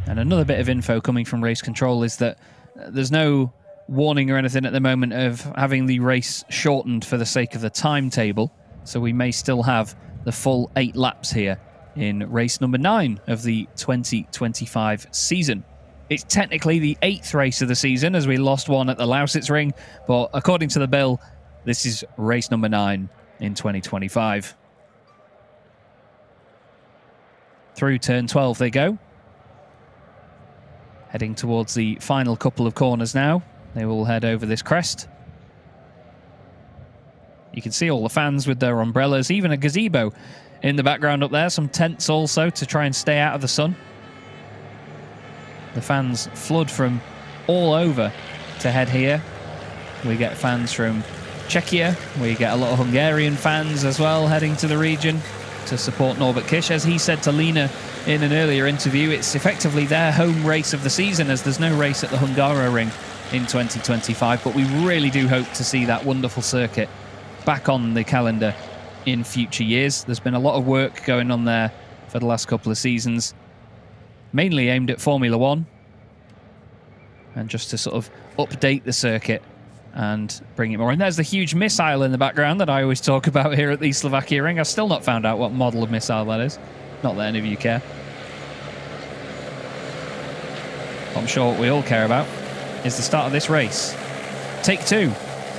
And another bit of info coming from race control is that there's no warning or anything at the moment of having the race shortened for the sake of the timetable. So we may still have the full 8 laps here in race number 9 of the 2025 season. It's technically the 8th race of the season, as we lost one at the Lausitz Ring, but according to the bill, this is race number 9 in 2025. Through turn 12 they go. Heading towards the final couple of corners now. They will head over this crest. You can see all the fans with their umbrellas, even a gazebo in the background up there, some tents also to try and stay out of the sun. The fans flood from all over to head here. We get fans from Czechia, where you get a lot of Hungarian fans as well heading to the region to support Norbert Kish. As he said to Lena in an earlier interview, it's effectively their home race of the season, as there's no race at the Hungaroring in 2025. But we really do hope to see that wonderful circuit back on the calendar in future years. There's been a lot of work going on there for the last couple of seasons, mainly aimed at Formula One, and just to sort of update the circuit and bring it more. And there's the huge missile in the background that I always talk about here at the Slovakia Ring. I've still not found out what model of missile that is. Not that any of you care. I'm sure what we all care about is the start of this race. Take two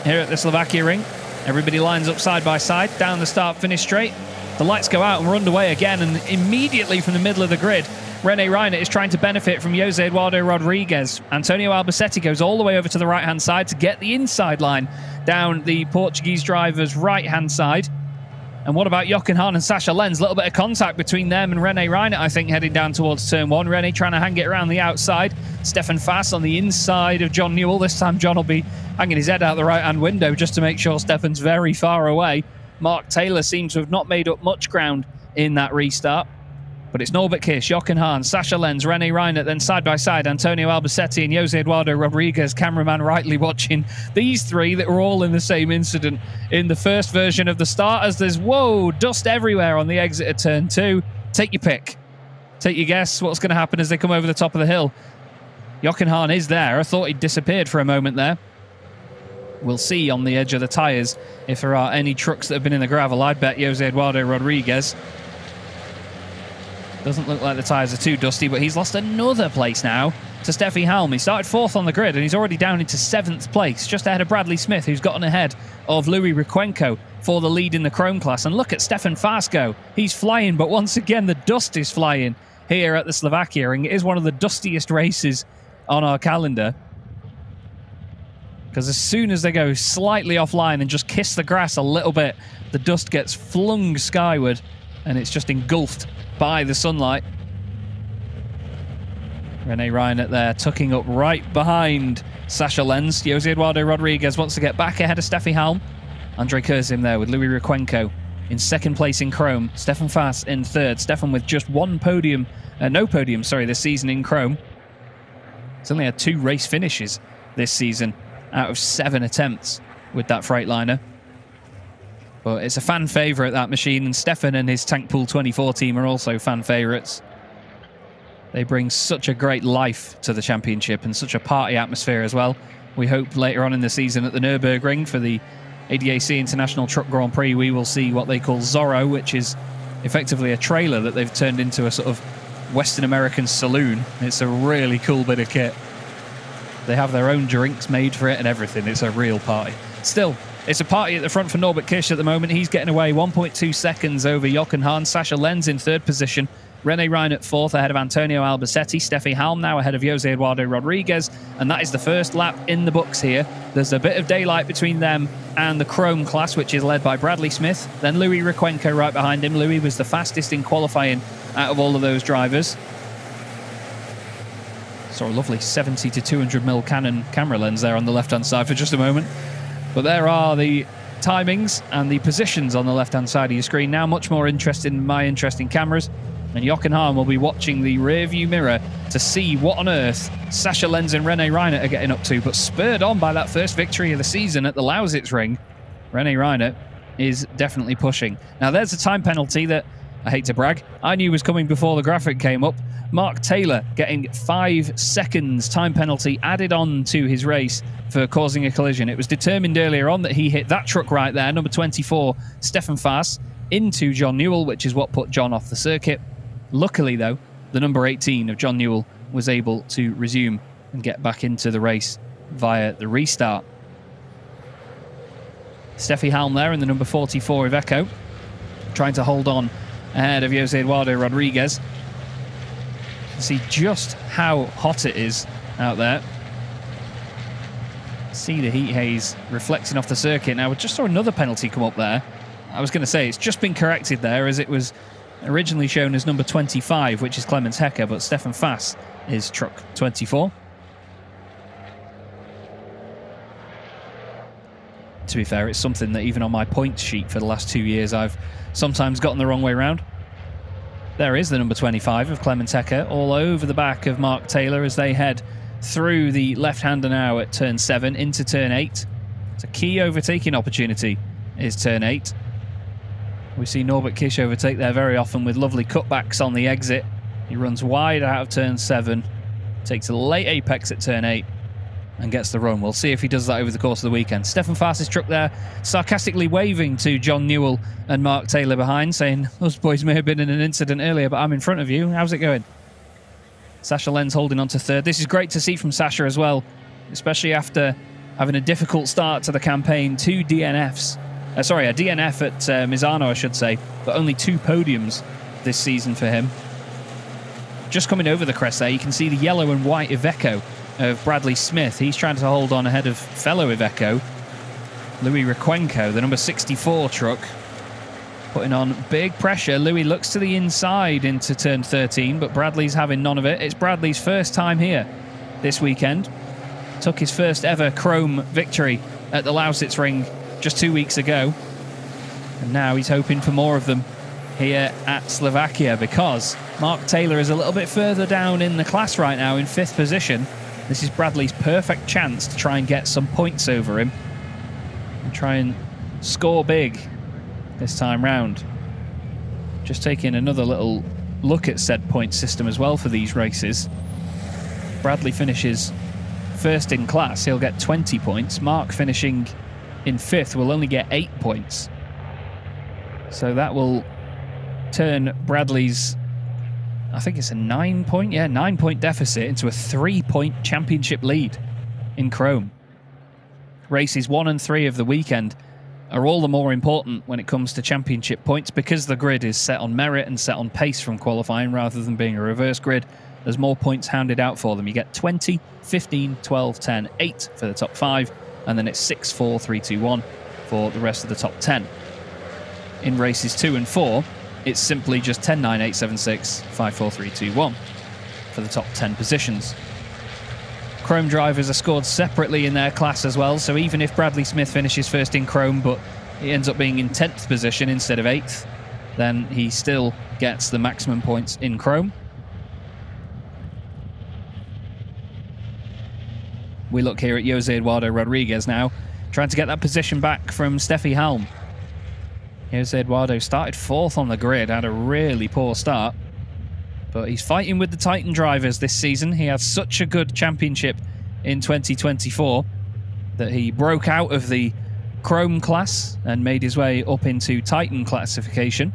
here at the Slovakia Ring. Everybody lines up side by side, down the start-finish straight. The lights go out and we're underway again, and immediately from the middle of the grid, René Reinert is trying to benefit from Jose Eduardo Rodriguez. Antonio Albacete goes all the way over to the right-hand side to get the inside line down the Portuguese driver's right-hand side. And what about Jochen Hahn and Sascha Lenz? A little bit of contact between them and René Reinert, I think, heading down towards turn one. René trying to hang it around the outside. Stefan Fass on the inside of John Newell. This time John will be hanging his head out the right-hand window just to make sure Stefan's very far away. Mark Taylor seems to have not made up much ground in that restart. But it's Norbert Kish, Jochen Hahn, Sascha Lenz, René Reinert, then side by side, Antonio Albacete and Jose Eduardo Rodriguez, cameraman rightly watching these three that were all in the same incident in the first version of the start, as there's, whoa, dust everywhere on the exit of turn two. Take your pick. Take your guess what's going to happen as they come over the top of the hill. Jochen Hahn is there. I thought he'd disappeared for a moment there. We'll see on the edge of the tyres if there are any trucks that have been in the gravel. I'd bet Jose Eduardo Rodriguez. Doesn't look like the tyres are too dusty, but he's lost another place now to Steffi Halm. He started fourth on the grid, and he's already down into seventh place, just ahead of Bradley Smith, who's gotten ahead of Louis Requenco for the lead in the Chrome class. And look at Stefan Fass go. He's flying, but once again, the dust is flying here at the Slovakia Ring. It is one of the dustiest races on our calendar, because as soon as they go slightly offline and just kiss the grass a little bit, the dust gets flung skyward, and it's just engulfed by the sunlight. René Reinert there, tucking up right behind Sascha Lenz. Jose Eduardo Rodriguez wants to get back ahead of Steffi Halm. Andre Kurzim there with Louis Requenco in second place in Chrome. Stefan Fass in third. Stefan with just no podium, this season in Chrome. He's only had 2 race finishes this season out of 7 attempts with that Freightliner. But it's a fan favourite, that machine, and Stefan and his Tank Pool 24 team are also fan favourites. They bring such a great life to the championship and such a party atmosphere as well. We hope later on in the season at the Nürburgring for the ADAC International Truck Grand Prix, we will see what they call Zorro, which is effectively a trailer that they've turned into a sort of Western American saloon. It's a really cool bit of kit. They have their own drinks made for it and everything. It's a real party. Still, it's a party at the front for Norbert Kish at the moment. He's getting away 1.2 seconds over Jochen Hahn. Sascha Lenz in third position. René Reinert fourth ahead of Antonio Albacete. Steffi Halm now ahead of Jose Eduardo Rodriguez. And that is the first lap in the books here. There's a bit of daylight between them and the Chrome class, which is led by Bradley Smith. Then Louis Requenco right behind him. Louis was the fastest in qualifying out of all of those drivers. Saw a lovely 70 to 200mm Canon camera lens there on the left-hand side for just a moment. But there are the timings and the positions on the left-hand side of your screen. Now much more interested in my interesting cameras. And Jochen Hahn will be watching the rear-view mirror to see what on earth Sascha Lenz and René Reinert are getting up to. But spurred on by that first victory of the season at the Lausitz Ring, René Reinert is definitely pushing. Now there's a time penalty that, I hate to brag, I knew was coming before the graphic came up. Mark Taylor getting 5 seconds time penalty added on to his race for causing a collision. It was determined earlier on that he hit that truck right there, number 24, Stefan Fass, into John Newell, which is what put John off the circuit. Luckily, though, the number 18 of John Newell was able to resume and get back into the race via the restart. Steffi Halm there in the number 44 Iveco, trying to hold on ahead of Jose Eduardo Rodriguez. See just how hot it is out there. See the heat haze reflecting off the circuit. Now, we just saw another penalty come up there. I was going to say, it's just been corrected there, as it was originally shown as number 25, which is Clemens Hecker, but Stefan Fass is truck 24. to be fair. It's something that even on my points sheet for the last 2 years I've sometimes gotten the wrong way round. There is the number 25 of Clement Hecker all over the back of Mark Taylor as they head through the left-hander now at turn 7 into turn 8. It's a key overtaking opportunity is turn 8. We see Norbert Kish overtake there very often with lovely cutbacks on the exit. He runs wide out of turn 7, takes a late apex at turn 8 and gets the run. We'll see if he does that over the course of the weekend. Stefan Fars's truck there sarcastically waving to John Newell and Mark Taylor behind, saying, those boys may have been in an incident earlier, but I'm in front of you. How's it going? Sasha Lenz holding on to third. This is great to see from Sasha as well, especially after having a difficult start to the campaign. 2 DNFs. A DNF at Misano, I should say, but only 2 podiums this season for him. Just coming over the crest there, you can see the yellow and white Iveco of Bradley Smith. He's trying to hold on ahead of fellow Iveco, Louis Requenco, the number 64 truck, putting on big pressure. Louis looks to the inside into turn 13, but Bradley's having none of it. It's Bradley's first time here this weekend. Took his first ever chrome victory at the Lausitz Ring just 2 weeks ago. And now he's hoping for more of them here at Slovakia, because Mark Taylor is a little bit further down in the class right now in 5th position. This is Bradley's perfect chance to try and get some points over him and try and score big this time round. Just taking another little look at said point system as well for these races. Bradley finishes first in class, he'll get 20 points. Mark finishing in 5th will only get 8 points. So that will turn Bradley's, I think it's a 9-point deficit into a 3-point championship lead in Chrome. Races 1 and 3 of the weekend are all the more important when it comes to championship points, because the grid is set on merit and set on pace from qualifying rather than being a reverse grid. There's more points handed out for them. You get 20, 15, 12, 10, 8 for the top 5, and then it's 6, 4, 3, 2, 1 for the rest of the top 10. In races 2 and 4, it's simply just 10, 9, 8, 7, 6, 5, 4, 3, 2, 1 for the top 10 positions. Chrome drivers are scored separately in their class as well, so even if Bradley Smith finishes first in Chrome, but he ends up being in 10th position instead of 8th, then he still gets the maximum points in Chrome. We look here at Jose Eduardo Rodriguez now, trying to get that position back from Steffi Halm. Jose Eduardo started 4th on the grid, had a really poor start, but he's fighting with the Titan drivers this season. He had such a good championship in 2024 that he broke out of the Chrome class and made his way up into Titan classification.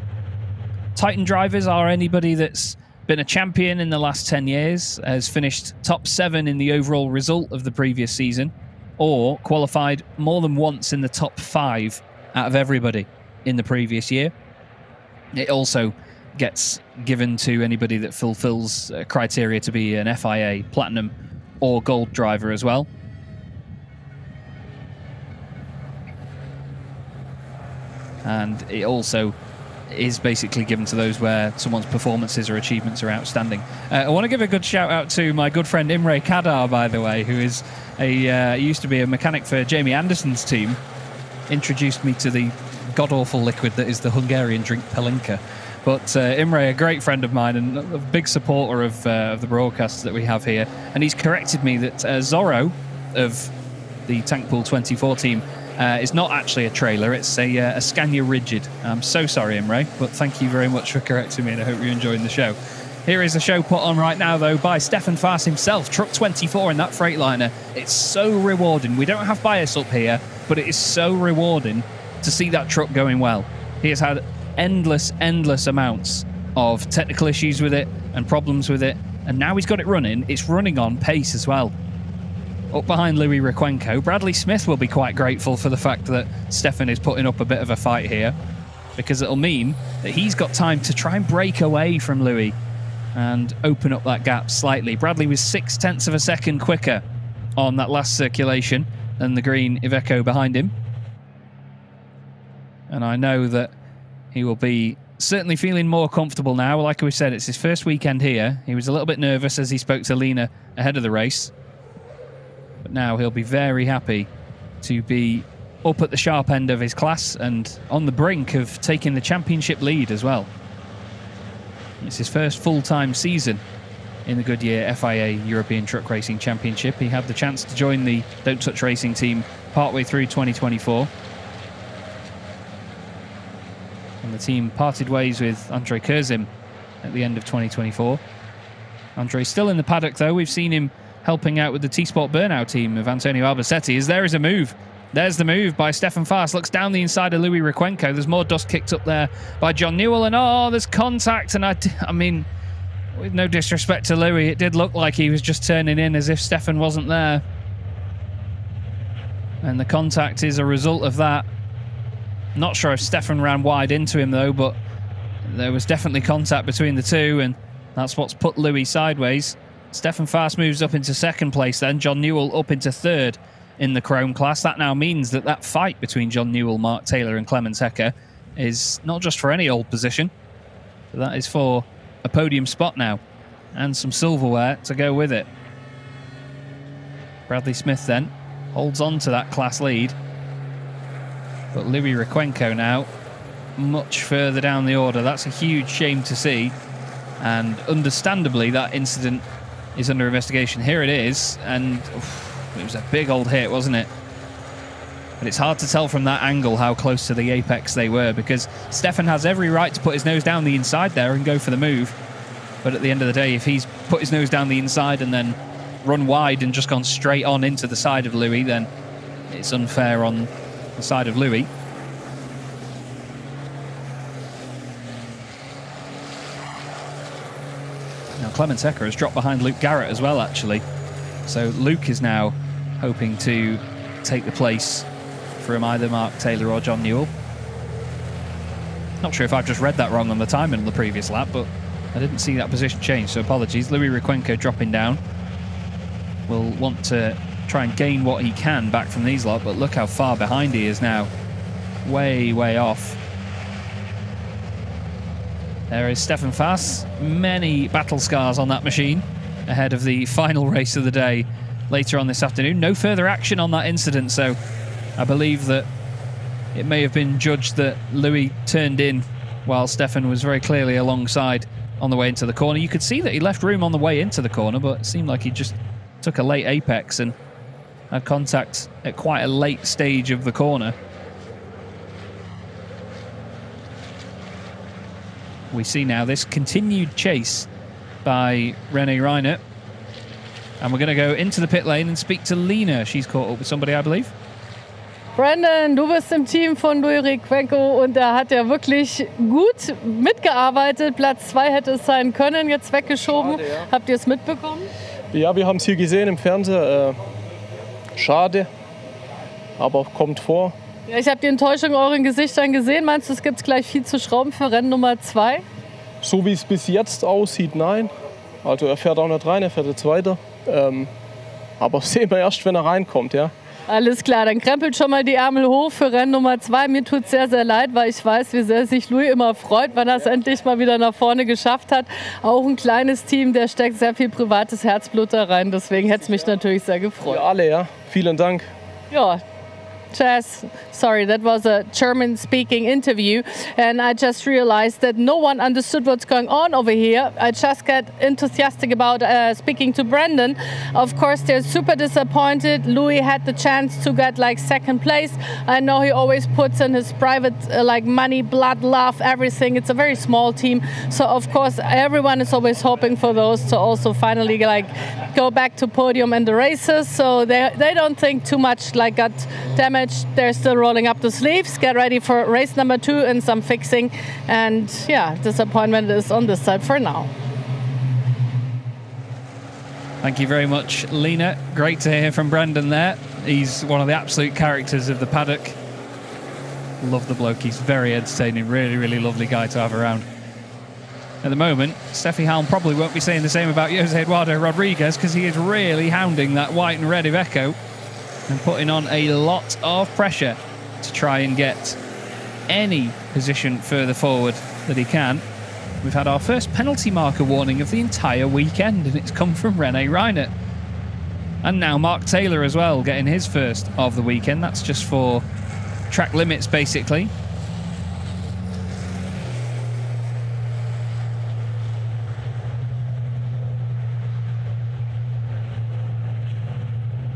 Titan drivers are anybody that's been a champion in the last 10 years, has finished top 7 in the overall result of the previous season, or qualified more than once in the top 5 out of everybody in the previous year. It also gets given to anybody that fulfills criteria to be an FIA, Platinum or Gold driver as well. And it also is basically given to those where someone's performances or achievements are outstanding. I want to give a good shout out to my good friend Imre Kadar, by the way, who is used to be a mechanic for Jamie Anderson's team. Introduced me to the god-awful liquid that is the Hungarian drink Pelinka. But Imre, a great friend of mine and a big supporter of the broadcasts that we have here, and he's corrected me that Zorro of the Tankpool 24 team is not actually a trailer, it's a Scania Rigid. I'm so sorry, Imre, but thank you very much for correcting me, and I hope you're enjoying the show. Here is a show put on right now, though, by Stefan Fars himself, Truck 24 in that Freightliner. It's so rewarding. We don't have bias up here, but it is so rewarding to see that truck going well. He has had endless amounts of technical issues with it and problems with it, and now he's got it running. It's running on pace as well. Up behind Louis Requenco, Bradley Smith will be quite grateful for the fact that Stefan is putting up a bit of a fight here, because it'll mean that he's got time to try and break away from Louis and open up that gap slightly. Bradley was 0.6 of a second quicker on that last circulation than the green Iveco behind him. And I know that he will be certainly feeling more comfortable now. Like we said, it's his first weekend here. He was a little bit nervous as he spoke to Lena ahead of the race. But now he'll be very happy to be up at the sharp end of his class and on the brink of taking the championship lead as well. It's his first full-time season in the Goodyear FIA European Truck Racing Championship. He had the chance to join the Don't Touch Racing team partway through 2024. And the team parted ways with Andre Kurzim at the end of 2024. Andre's still in the paddock, though. We've seen him helping out with the T-Sport Burnout team of Antonio Albacetti. As there is a move. There's the move by Stefan Faas. Looks down the inside of Louis Requenco. There's more dust kicked up there by John Newell. And oh, there's contact. And I mean, with no disrespect to Louis, it did look like he was just turning in as if Stefan wasn't there. And the contact is a result of that. Not sure if Stefan ran wide into him, though, but there was definitely contact between the two, and that's what's put Louis sideways. Stefan Faas moves up into second place then. John Newell up into third in the Chrome class. That now means that that fight between John Newell, Mark Taylor and Clemens Hecker is not just for any old position, but that is for a podium spot now and some silverware to go with it. Bradley Smith then holds on to that class lead, but Louis Requenco now much further down the order. That's a huge shame to see, and understandably that incident is under investigation. Here it is, and it was a big old hit, wasn't it? But it's hard to tell from that angle how close to the apex they were, because Stefan has every right to put his nose down the inside there and go for the move. But at the end of the day, if he's put his nose down the inside and then run wide and just gone straight on into the side of Louis, then it's unfair on the side of Louis. Now Clemens Hecker has dropped behind Luke Garrett as well, actually. So Luke is now hoping to take the place from either Mark Taylor or John Newell. Not sure if I've just read that wrong on the timing on the previous lap, but I didn't see that position change, so apologies. Louis Requenco dropping down. Will want to try and gain what he can back from these lot, but look how far behind he is now. Way, way off. There is Stefan Faas. Many battle scars on that machine ahead of the final race of the day later on this afternoon. No further action on that incident, so I believe that it may have been judged that Louis turned in while Stefan was very clearly alongside on the way into the corner. You could see that he left room on the way into the corner, but it seemed like he just took a late apex and had contact at quite a late stage of the corner. We see now this continued chase by René Reinert. And we're going to go into the pit lane and speak to Lena. She's caught up with somebody, I believe. Brandon, du bist im Team von Louis Requenco und er hat ja wirklich gut mitgearbeitet. Platz 2 hätte es sein können, jetzt weggeschoben. Schade, ja. Habt ihr es mitbekommen? Ja, wir haben es hier gesehen im Fernsehen. Schade, aber kommt vor. Ja, ich habe die Enttäuschung in euren Gesichtern gesehen. Meinst du, es gibt gleich viel zu schrauben für Rennen Nummer 2? So wie es bis jetzt aussieht, nein. Also er fährt auch nicht rein, er fährt jetzt weiter. Aber sehen wir erst, wenn er reinkommt, ja. Alles klar, dann krempelt schon mal die Ärmel hoch für Rennen Nummer 2. Mir tut es sehr, sehr leid, weil ich weiß, wie sehr sich Louis immer freut, wenn er es endlich mal wieder nach vorne geschafft hat. Auch ein kleines Team, der steckt sehr viel privates Herzblut da rein. Deswegen hätte es mich natürlich sehr gefreut. Für alle, ja. Vielen Dank. Ja. Chess, sorry, that was a German-speaking interview, and I just realized that no one understood what's going on over here. I just got enthusiastic about speaking to Brandon. Of course, they're super disappointed. Louis had the chance to get like second place. I know he always puts in his private like money, blood, love, everything. It's a very small team, so of course everyone is always hoping for those to also finally like go back to podium in the races. So they don't think too much like got damage. They're still rolling up the sleeves, get ready for race number 2 and some fixing, and yeah, disappointment is on this side for now. Thank you very much, Lena. Great to hear from Brandon there. He's one of the absolute characters of the paddock. Love the bloke, he's very entertaining, really, really lovely guy to have around. At the moment, Steffi Halm probably won't be saying the same about Jose Eduardo Rodriguez, because he is really hounding that white and red Iveco and putting on a lot of pressure to try and get any position further forward that he can. We've had our first penalty marker warning of the entire weekend, and it's come from René Reinert. And now Mark Taylor as well, getting his first of the weekend. That's just for track limits, basically.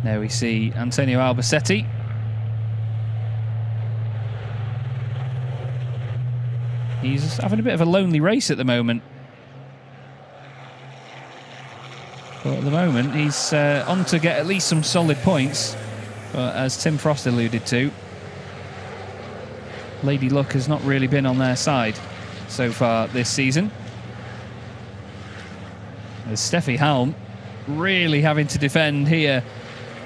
There we see Antonio Albacete. He's having a bit of a lonely race at the moment. But at the moment, he's on to get at least some solid points. But as Tim Frost alluded to, Lady Luck has not really been on their side so far this season. As Steffi Halm really having to defend here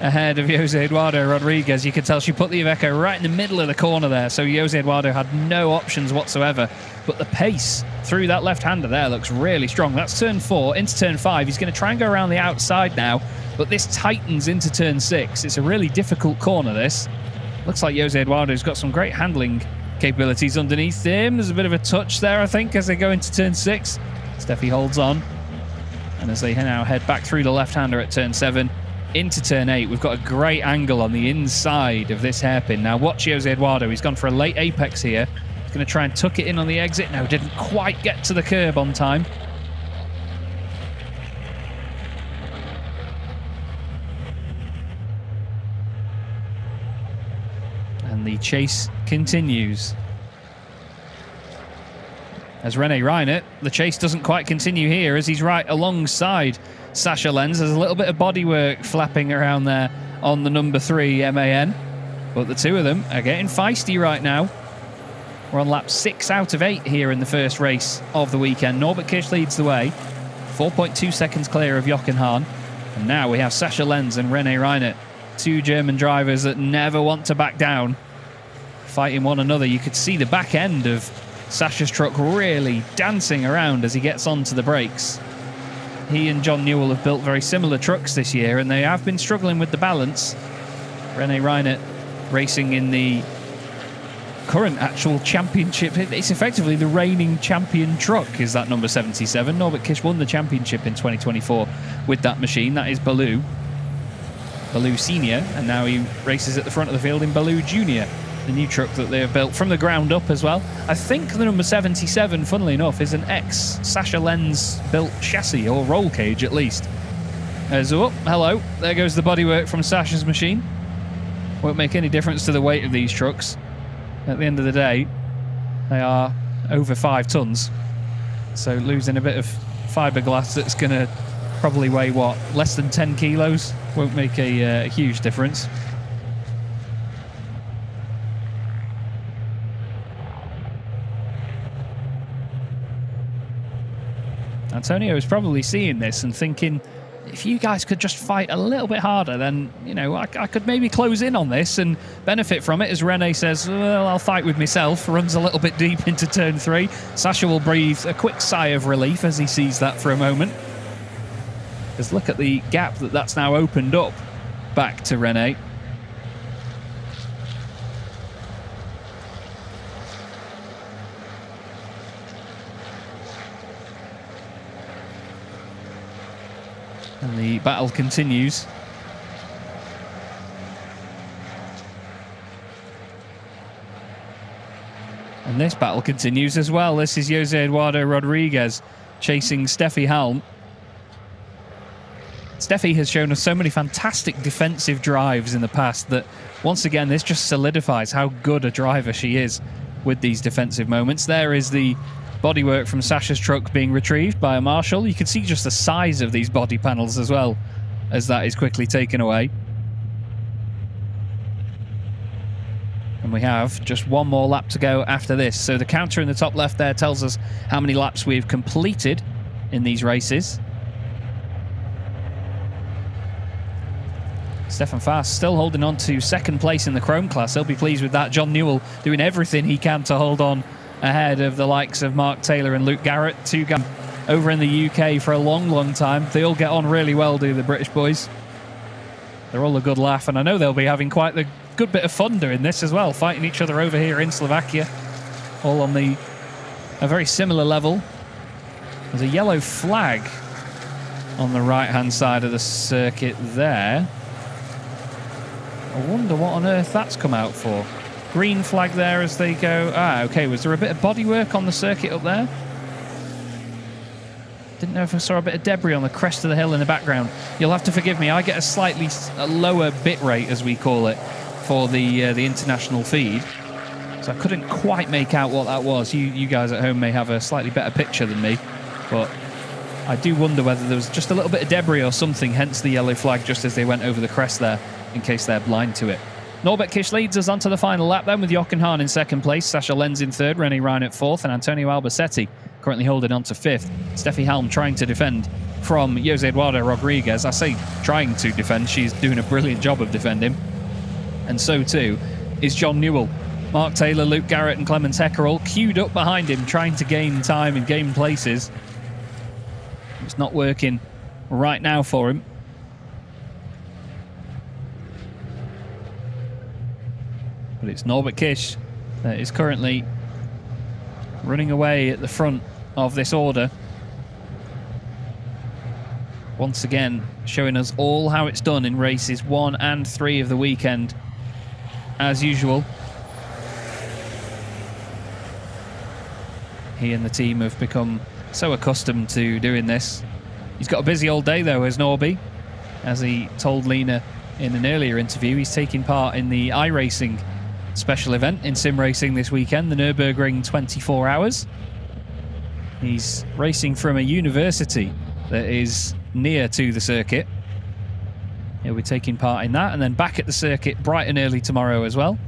ahead of Jose Eduardo Rodriguez. You can tell she put the Iveco right in the middle of the corner there, so Jose Eduardo had no options whatsoever. But the pace through that left-hander there looks really strong. That's turn 4 into turn 5. He's going to try and go around the outside now, but this tightens into turn 6. It's a really difficult corner, this. Looks like Jose Eduardo's got some great handling capabilities underneath him. There's a bit of a touch there, I think, as they go into turn 6. Steffi holds on. And as they now head back through the left-hander at turn 7, into turn 8, we've got a great angle on the inside of this hairpin. Now watch Jose Eduardo. He's gone for a late apex here. He's going to try and tuck it in on the exit. No, didn't quite get to the curb on time. And the chase continues. As Rene Reinert, the chase doesn't quite continue here as he's right alongside Sascha Lenz. There's a little bit of bodywork flapping around there on the number 3 MAN. But the two of them are getting feisty right now. We're on lap 6 out of 8 here in the first race of the weekend. Norbert Kish leads the way, 4.2 seconds clear of Jochen Hahn. And now we have Sascha Lenz and Rene Reinert, two German drivers that never want to back down, fighting one another. You could see the back end of Sascha's truck really dancing around as he gets onto the brakes. He and John Newell have built very similar trucks this year, and they have been struggling with the balance. Rene Reinert racing in the current actual championship. It's effectively the reigning champion truck, is that number 77. Norbert Kish won the championship in 2024 with that machine. That is Baloo Senior, and now he races at the front of the field in Baloo Junior, the new truck that they have built from the ground up as well. I think the number 77, funnily enough, is an ex-Sascha Lenz built chassis, or roll cage at least. Oh, hello. There goes the bodywork from Sascha's machine. Won't make any difference to the weight of these trucks. At the end of the day, they are over 5 tons. So losing a bit of fiberglass that's going to probably weigh, what, less than 10 kilos won't make a huge difference. Antonio is probably seeing this and thinking, if you guys could just fight a little bit harder, then, you know, I could maybe close in on this and benefit from it. As Rene says, well, I'll fight with myself. Runs a little bit deep into turn 3. Sascha will breathe a quick sigh of relief as he sees that for a moment. Because look at the gap that's now opened up back to Rene. And the battle continues. And this battle continues as well. This is Jose Eduardo Rodriguez chasing Steffi Halm. Steffi has shown us so many fantastic defensive drives in the past that, once again, this just solidifies how good a driver she is with these defensive moments. There is the bodywork from Sascha's truck being retrieved by a marshal. You can see just the size of these body panels as well as that is quickly taken away. And we have just one more lap to go after this. So the counter in the top left there tells us how many laps we've completed in these races. Stefan Faast still holding on to second place in the Chrome class. He'll be pleased with that. John Newell doing everything he can to hold on ahead of the likes of Mark Taylor and Luke Garrett, two guys over in the UK for a long, long time. They all get on really well, do the British boys. They're all a good laugh, and I know they'll be having quite the good bit of fun doing this as well, fighting each other over here in Slovakia, all on a very similar level. There's a yellow flag on the right-hand side of the circuit there. I wonder what on earth that's come out for. green flag there as they go. Ah, okay. Was there a bit of bodywork on the circuit up there? Didn't know if I saw a bit of debris on the crest of the hill in the background. You'll have to forgive me. I get a slightly lower bit rate, as we call it, for the international feed. So I couldn't quite make out what that was. You guys at home may have a slightly better picture than me, but I do wonder whether there was just a little bit of debris or something, hence the yellow flag just as they went over the crest there, in case they're blind to it. Norbert Kish leads us onto the final lap then, with Jochen Hahn in second place, Sascha Lenz in third, René Reinert fourth, and Antonio Albacete currently holding on to fifth. Steffi Halm trying to defend from Jose Eduardo Rodriguez. I say trying to defend, she's doing a brilliant job of defending. And so too is John Newell. Mark Taylor, Luke Garrett and Clemens Hecker all queued up behind him, trying to gain time and gain places. It's not working right now for him. But it's Norbert Kish that is currently running away at the front of this order. Once again, showing us all how it's done in races 1 and 3 of the weekend, as usual. He and the team have become so accustomed to doing this. He's got a busy old day though, as Norby. As he told Lena in an earlier interview, he's taking part in the iRacing special event in sim racing this weekend, the Nürburgring 24 Hours. He's racing from a university that is near to the circuit. He'll be taking part in that, and then back at the circuit bright and early tomorrow as well.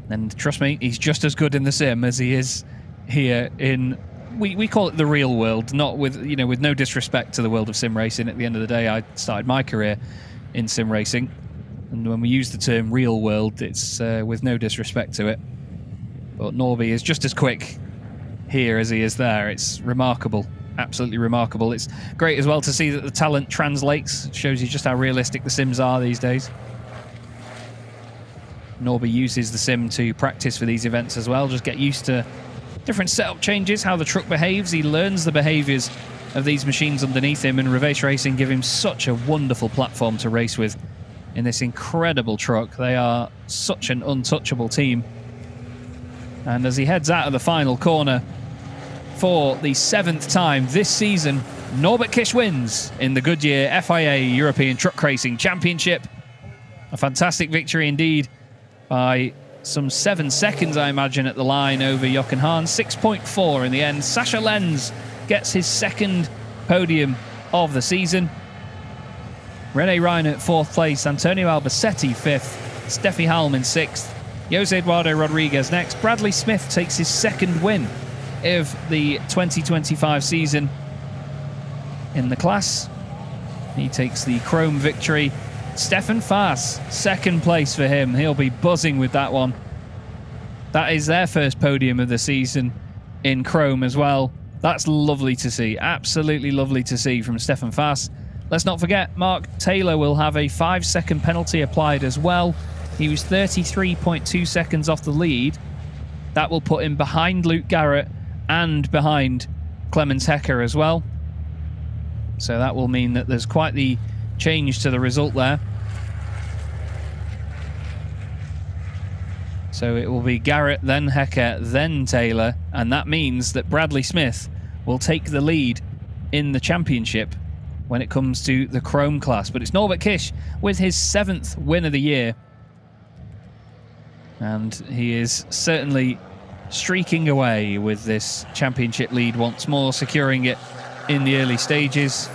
And trust me, he's just as good in the sim as he is here in, we call it the real world, not with, you know, with no disrespect to the world of sim racing. At the end of the day, I started my career in sim racing, and when we use the term real world, it's with no disrespect to it. But Norby is just as quick here as he is there. It's remarkable, absolutely remarkable. It's great as well to see that the talent translates. It shows you just how realistic the sims are these days. Norby uses the sim to practice for these events as well, just get used to different setup changes, how the truck behaves. He learns the behaviours of these machines underneath him, and Revace Racing give him such a wonderful platform to race with in this incredible truck. They are such an untouchable team. And as he heads out of the final corner for the 7th time this season, Norbert Kish wins in the Goodyear FIA European Truck Racing Championship. A fantastic victory indeed, by some 7 seconds, I imagine, at the line over Jochen Hahn. 6.4 in the end. Sascha Lenz gets his 2nd podium of the season. René Reinert 4th place. Antonio Albacete 5th. Steffi Halm in 6th. Jose Eduardo Rodriguez next. Bradley Smith takes his 2nd win of the 2025 season in the class. He takes the chrome victory. Stefan Faas, 2nd place for him. He'll be buzzing with that one. That is their first podium of the season in chrome as well. That's lovely to see. Absolutely lovely to see from Stefan Faas. Let's not forget, Mark Taylor will have a 5-second penalty applied as well. He was 33.2 seconds off the lead. That will put him behind Luke Garrett and behind Clemens Hecker as well. So that will mean that there's quite the change to the result there. So it will be Garrett, then Hecker, then Taylor, and that means that Bradley Smith will take the lead in the championship when it comes to the chrome class. But it's Norbert Kish with his 7th win of the year, and he is certainly streaking away with this championship lead once more, securing it in the early stages.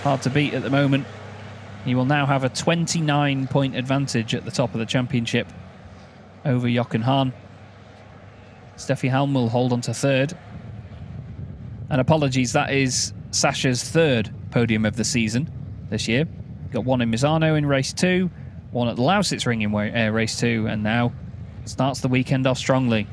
Hard to beat at the moment. He will now have a 29-point advantage at the top of the championship over Jochen Hahn. Steffi Halm will hold on to 3rd. And apologies, that is Sascha's 3rd podium of the season this year. Got one in Misano in race 2, one at the Lausitz Ring in race 2, and now starts the weekend off strongly.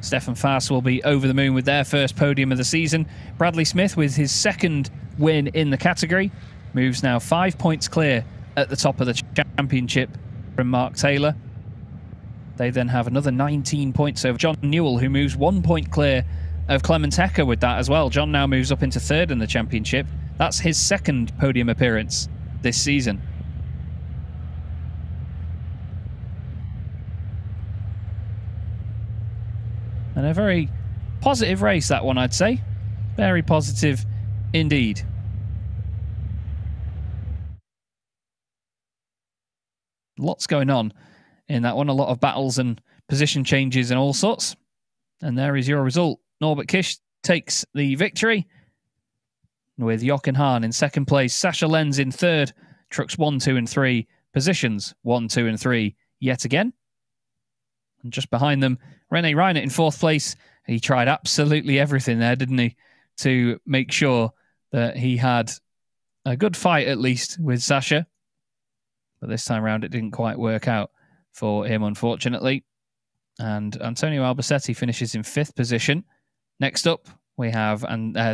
Stefan Faas will be over the moon with their first podium of the season. Bradley Smith, with his 2nd win in the category, moves now 5 points clear at the top of the championship from Mark Taylor. They then have another 19 points over John Newell, who moves 1 point clear of Clemens Hecker with that as well. John now moves up into third in the championship. That's his second podium appearance this season. And a very positive race, that one, I'd say. Very positive indeed. Lots going on in that one. A lot of battles and position changes and all sorts. And there is your result. Norbert Kish takes the victory with Jochen Hahn in second place. Sascha Lenz in third. Trucks 1, 2 and 3. Positions 1, 2 and 3 yet again. And just behind them, René Reinert in fourth place. He tried absolutely everything there, didn't he, to make sure that he had a good fight, at least, with Sascha. But this time around, it didn't quite work out for him, unfortunately. And Antonio Albacete finishes in fifth position. Next up, we have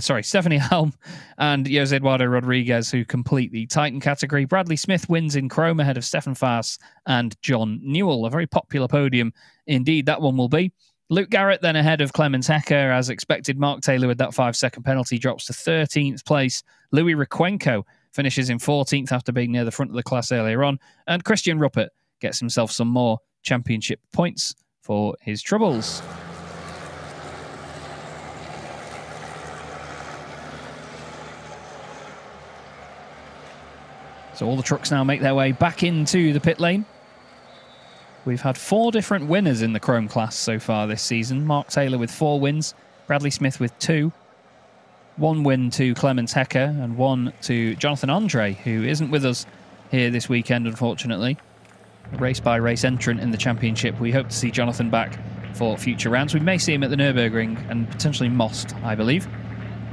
Stephanie Helm and Jose Eduardo Rodriguez, who complete the Titan category. Bradley Smith wins in Chrome ahead of Stefan Faas and John Newell. A very popular podium indeed, that one will be. Luke Garrett then ahead of Clemens Hecker, as expected. Mark Taylor with that 5-second penalty drops to 13th place. Louis Requenco finishes in 14th after being near the front of the class earlier on. And Christian Ruppert gets himself some more championship points for his troubles. So all the trucks now make their way back into the pit lane. We've had 4 different winners in the Chrome class so far this season. Mark Taylor with 4 wins, Bradley Smith with 2. 1 win to Clemens Hecker and 1 to Jonathan Andre, who isn't with us here this weekend, unfortunately. Race-by-race entrant in the championship. We hope to see Jonathan back for future rounds. We may see him at the Nürburgring and potentially Most, I believe.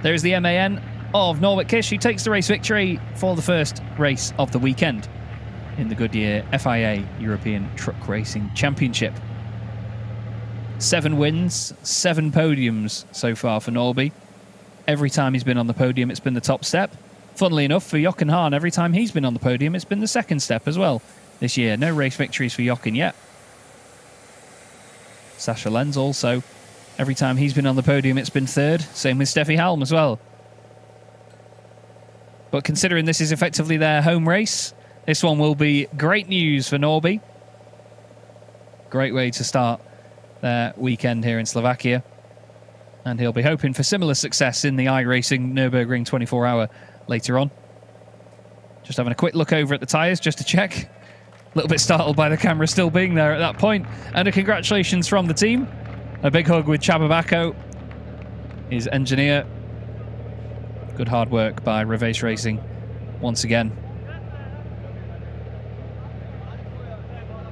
There is the MAN of Norbert Kish. He takes the race victory for the first race of the weekend in the Goodyear FIA European Truck Racing Championship. 7 wins, 7 podiums so far for Norby. Every time he's been on the podium, it's been the top step. Funnily enough, for Jochen Hahn, every time he's been on the podium, it's been the second step as well this year. No race victories for Jochen yet. Sascha Lenz also. Every time he's been on the podium, it's been third. Same with Steffi Helm as well. But considering this is effectively their home race, this one will be great news for Norby. Great way to start their weekend here in Slovakia. And he'll be hoping for similar success in the iRacing Nürburgring 24-hour later on. Just having a quick look over at the tyres just to check. A little bit startled by the camera still being there at that point. And a congratulations from the team. A big hug with Csaba Bacco, his engineer. Good hard work by Revace Racing once again.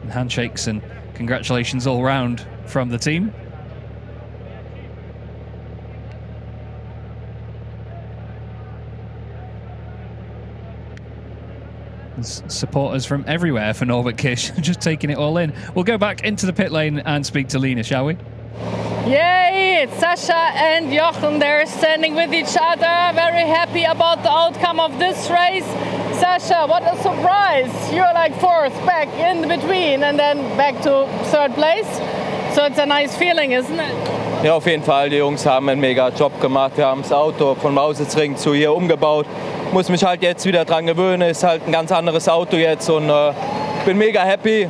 And handshakes and congratulations all round from the team. There's supporters from everywhere for Norbert Kish, just taking it all in. We'll go back into the pit lane and speak to Lena, shall we? Yay! It's Sascha and Jochen. They're standing with each other, very happy about the outcome of this race. Sascha, what a surprise! You're like 4th, back in between, and then back to 3rd place. So it's a nice feeling, isn't it? Ja, auf jeden Fall. Die Jungs haben einen mega Job gemacht. Wir haben das Auto von Mausesring zu hier umgebaut. Muss mich halt jetzt wieder dran gewöhnen. Ist halt ein ganz anderes Auto jetzt und bin mega happy.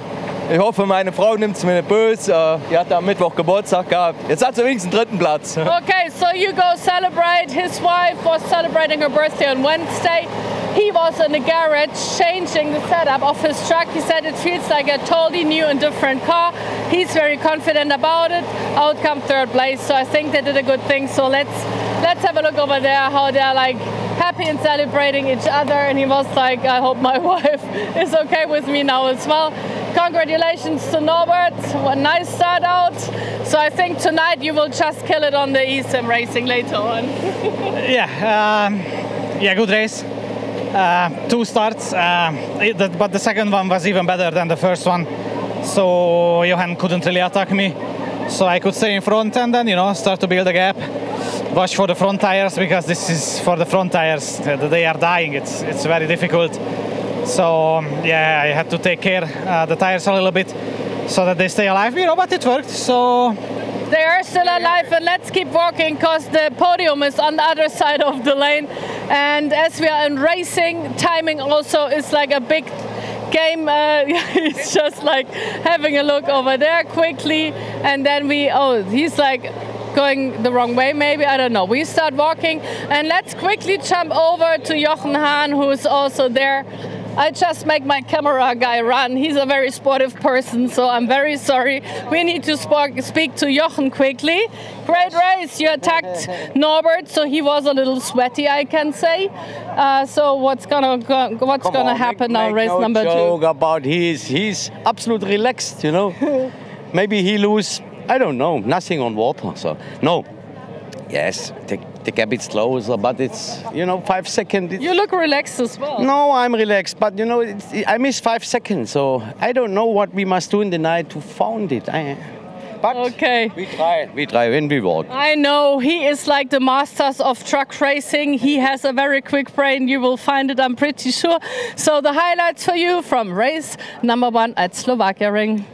Ich hoffe, meine Frau nimmt es mir nicht böse. Die hat am Mittwoch Geburtstag gehabt. Jetzt hat sie wenigstens den 3. Platz. Okay, so you go celebrate. His wife was celebrating her birthday on Wednesday. He was in the garage changing the setup of his truck. He said it feels like a totally new and different car. He's very confident about it. Outcome 3rd place, so I think they did a good thing. So let's have a look over there, how they're like happy and celebrating each other. And he was like, I hope my wife is okay with me now as well. Congratulations to Norbert, a nice start out. So I think tonight you will just kill it on the eSIM racing later on. Yeah, good race. 2 starts, but the second one was even better than the first one. So Johan couldn't really attack me. So I could stay in front and then, start to build a gap. Watch for the front tires, because this is for the front tires. They are dying. It's very difficult. So yeah, I had to take care the tires a little bit so that they stay alive. But it worked. So They are still alive, and let's keep walking because the podium is on the other side of the lane. And as we are in racing, timing also is like a big game. He's just like having a look over there quickly, and then he's like going the wrong way, maybe, I don't know. We start walking, and let's quickly jump over to Jochen Hahn, who is also there. I just make my camera guy run. He's a very sportive person, so I'm very sorry. We need to speak to Jochen quickly. Great race. You attacked Norbert, so he was a little sweaty, I can say. So what's gonna happen now? Race no number joke 2. About he's absolutely relaxed. You know, maybe he lose. I don't know. Nothing on water. So no. Yes, the gap is closer, but it's 5 seconds. You look relaxed as well. No, I'm relaxed, but I miss 5 seconds, so I don't know what we must do in the night to found it. But okay, we try when we walk. I know he is like the masters of truck racing. He has a very quick brain. You will find it, I'm pretty sure. So the highlights for you from race number 1 at Slovakia Ring.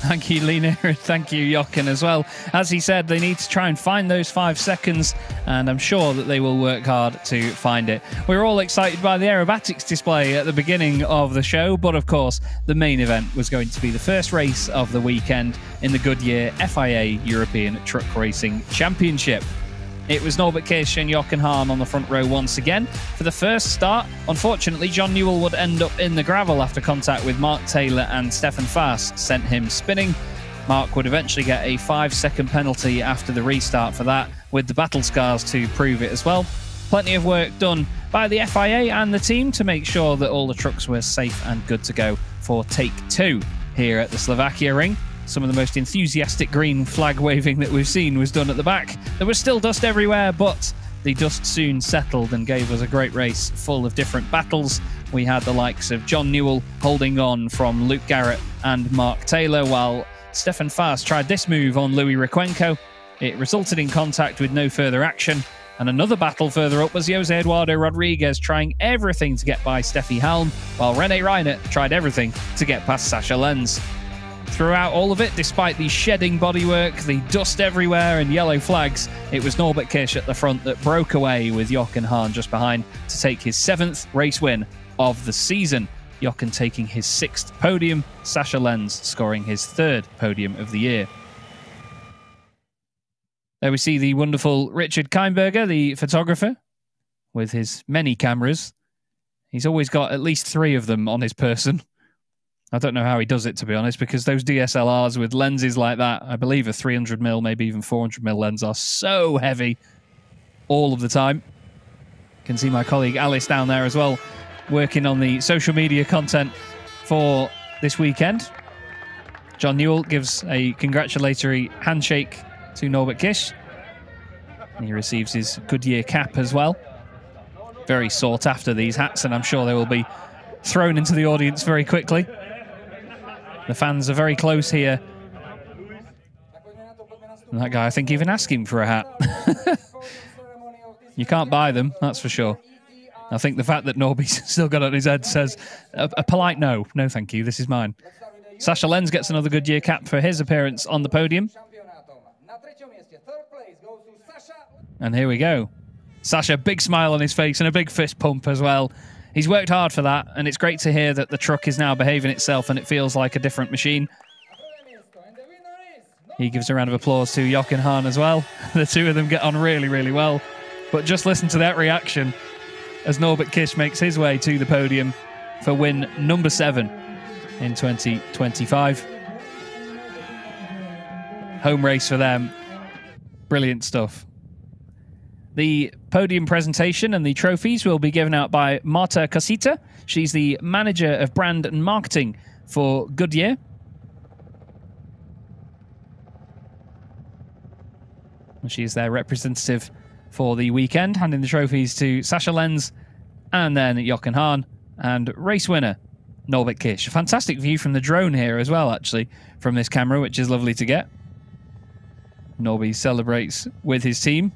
Thank you, Lena, and thank you, Jochen, as well. As he said, they need to try and find those 5 seconds, and I'm sure that they will work hard to find it. We're all excited by the aerobatics display at the beginning of the show, but of course, the main event was going to be the first race of the weekend in the Goodyear FIA European Truck Racing Championship. It was Norbert Kish and Jochen Hahn on the front row once again. For the first start, unfortunately, John Newell would end up in the gravel after contact with Mark Taylor, and Stefan Faas sent him spinning. Mark would eventually get a 5-second penalty after the restart for that, with the battle scars to prove it as well. Plenty of work done by the FIA and the team to make sure that all the trucks were safe and good to go for take 2 here at the Slovakia Ring. Some of the most enthusiastic green flag waving that we've seen was done at the back. There was still dust everywhere, but the dust soon settled and gave us a great race full of different battles. We had the likes of John Newell holding on from Luke Garrett and Mark Taylor, while Stefan Faas tried this move on Louis Requenco. It resulted in contact with no further action. And another battle further up was Jose Eduardo Rodriguez trying everything to get by Steffi Halm, while René Reinert tried everything to get past Sascha Lenz. Throughout all of it, despite the shedding bodywork, the dust everywhere and yellow flags, it was Norbert Kish at the front that broke away with Jochen Hahn just behind to take his 7th race win of the season. Jochen taking his 6th podium, Sascha Lenz scoring his 3rd podium of the year. There we see the wonderful Richard Keimberger, the photographer, with his many cameras. He's always got at least 3 of them on his person. I don't know how he does it, to be honest, because those DSLRs with lenses like that, I believe a 300mm, maybe even 400mm lens, are so heavy all of the time. You can see my colleague Alice down there as well, working on the social media content for this weekend. John Newell gives a congratulatory handshake to Norbert Kish. And he receives his Goodyear cap as well. Very sought after, these hats, and I'm sure they will be thrown into the audience very quickly. The fans are very close here. And that guy, I think, even asked him for a hat. You can't buy them, that's for sure. I think the fact that Norby's still got it on his head says a polite no. No, thank you, this is mine. Sascha Lenz gets another Goodyear cap for his appearance on the podium. And here we go. Sascha, big smile on his face and a big fist pump as well. He's worked hard for that, and it's great to hear that the truck is now behaving itself and it feels like a different machine. He gives a round of applause to Jochen Hahn as well. The two of them get on really, really well. But just listen to that reaction as Norbert Kish makes his way to the podium for win number 7 in 2025. Home race for them. Brilliant stuff. The podium presentation and the trophies will be given out by Marta Casita. She's the manager of brand and marketing for Goodyear. She is their representative for the weekend, handing the trophies to Sascha Lenz and then Jochen Hahn and race winner Norbert Kish. A fantastic view from the drone here as well, actually, from this camera, which is lovely to get. Norby celebrates with his team.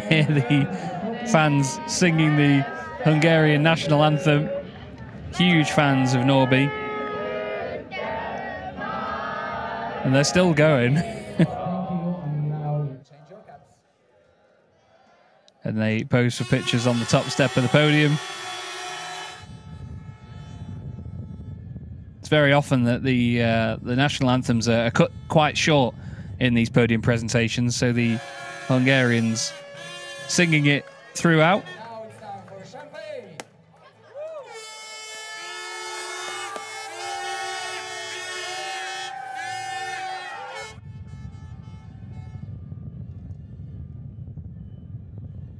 hear the fans singing the Hungarian national anthem. Huge fans of Norby. And they're still going. And they pose for pictures on the top step of the podium. It's very often that the national anthems are cut quite short in these podium presentations, so the Hungarians singing it throughout.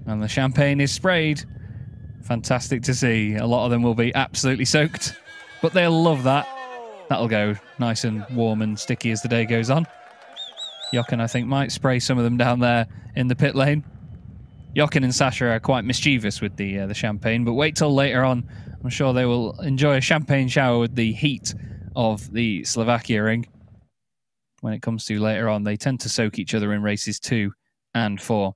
And the champagne is sprayed. Fantastic to see. A lot of them will be absolutely soaked, but they'll love that. That'll go nice and warm and sticky as the day goes on. Jochen, I think, might spray some of them down there in the pit lane. Jochen and Sasha are quite mischievous with the champagne, but wait till later on. I'm sure they will enjoy a champagne shower with the heat of the Slovakia ring. When it comes to later on, they tend to soak each other in races 2 and 4.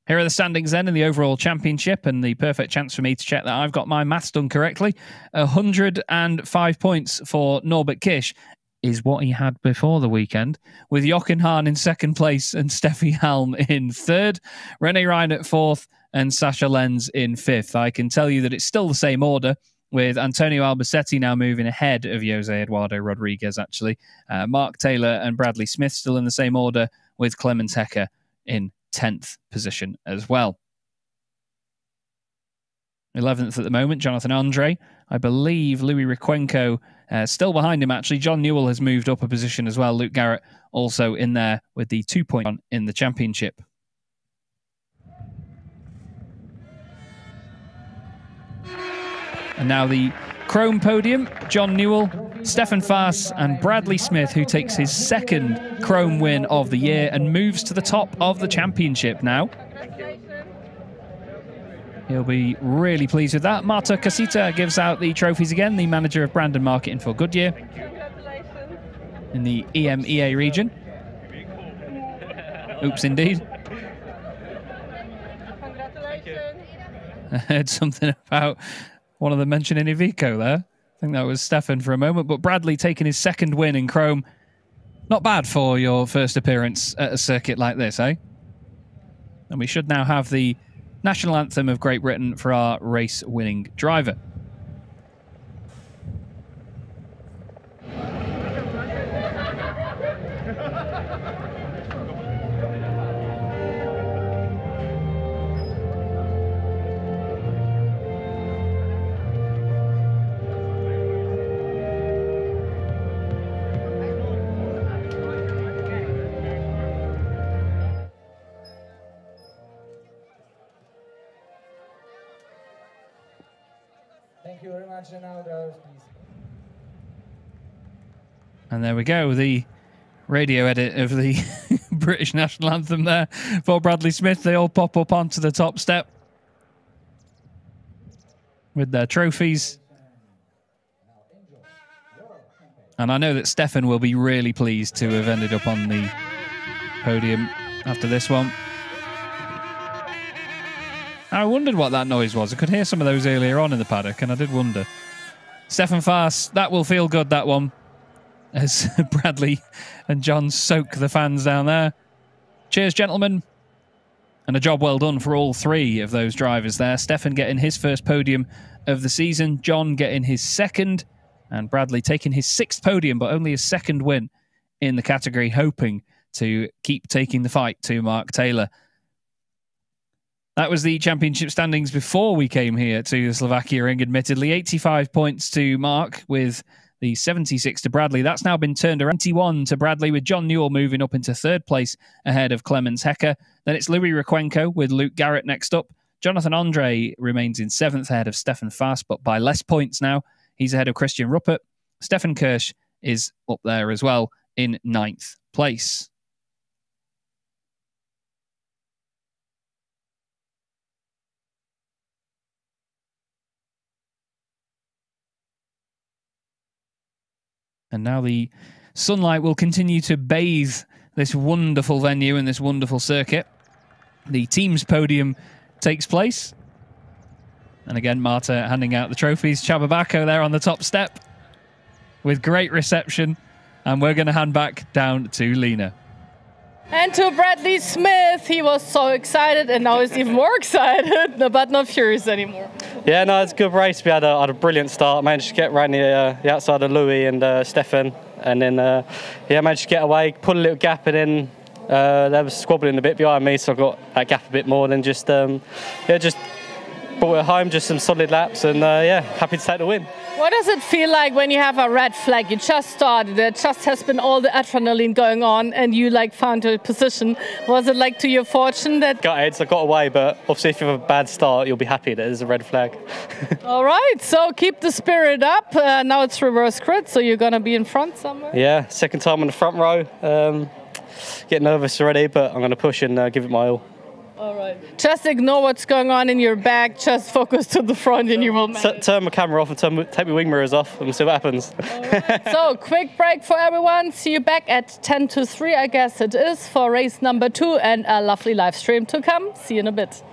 Here are the standings then in the overall championship, and the perfect chance for me to check that I've got my maths done correctly. 105 points for Norbert Kish is what he had before the weekend, with Jochen Hahn in second place and Steffi Halm in third, René Ryan at fourth, and Sasha Lenz in fifth. I can tell you that it's still the same order, with Antonio Albacete now moving ahead of Jose Eduardo Rodriguez, actually. Mark Taylor and Bradley Smith still in the same order, with Clemens Hecker in 10th position as well. 11th at the moment, Jonathan Andre. I believe Louis Rikwenko still behind him, actually. John Newell has moved up a position as well. Luke Garrett also in there with the 2-point on in the championship. And now the Chrome podium, John Newell, Stefan Faas and Bradley Smith, who takes his second Chrome win of the year and moves to the top of the championship now. He'll be really pleased with that. Marta Casita gives out the trophies again, the manager of brand and marketing for Goodyear in the EMEA region. Oops, indeed. I heard something about one of them mentioning Ivico there. I think that was Stefan for a moment, but Bradley taking his second win in Chrome. Not bad for your first appearance at a circuit like this, eh? And we should now have the national anthem of Great Britain for our race-winning driver. Thank you very much, and now the please. And there we go, the radio edit of the British national anthem there for Bradley Smith. They all pop up onto the top step with their trophies. And I know that Stefan will be really pleased to have ended up on the podium after this one. I wondered what that noise was. I could hear some of those earlier on in the paddock, and I did wonder. Stefan Faas, that will feel good, that one, as Bradley and John soak the fans down there. Cheers, gentlemen. And a job well done for all three of those drivers there. Stefan getting his first podium of the season, John getting his second, and Bradley taking his sixth podium, but only his second win in the category, hoping to keep taking the fight to Mark Taylor. That was the championship standings before we came here to the Slovakia ring, admittedly. 85 points to Mark with the 76 to Bradley. That's now been turned around. 21 to Bradley, with John Newell moving up into third place ahead of Clemens Hecker. Then it's Louis Rikwenko with Luke Garrett next up. Jonathan Andre remains in seventh ahead of Stefan Faas, but by less points now. He's ahead of Christian Ruppert. Stefan Kirsch is up there as well in ninth place. And now the sunlight will continue to bathe this wonderful venue and this wonderful circuit. the team's podium takes place. And again, Marta handing out the trophies. Chababako there on the top step with great reception. And we're going to hand back down to Lena. And to Bradley Smith, he was so excited, and now he's even more excited, but not furious anymore. Yeah, no, it's a good race. We had a brilliant start. Managed to get around the outside of Louis and Stefan, and then managed to get away, put a little gap, and then they were squabbling a bit behind me, so I got that gap a bit more. Then just brought it home, just some solid laps, and happy to take the win. What does it feel like when you have a red flag? You just started, there just has been all the adrenaline going on, and you found your position. Was it to your fortune that... Got heads, I got away, but obviously if you have a bad start, you'll be happy that there's a red flag. All right, so keep the spirit up. Now it's reverse crit, so you're going to be in front somewhere? Yeah, second time on the front row. Get nervous already, but I'm going to push and give it my all. All right. Just ignore what's going on in your back. Just focus to the front and you will manage. Turn my camera off and take my wing mirrors off and see what happens. All right. So, quick break for everyone. See you back at 10 to 3, I guess it is, for race number 2, and a lovely live stream to come. See you in a bit.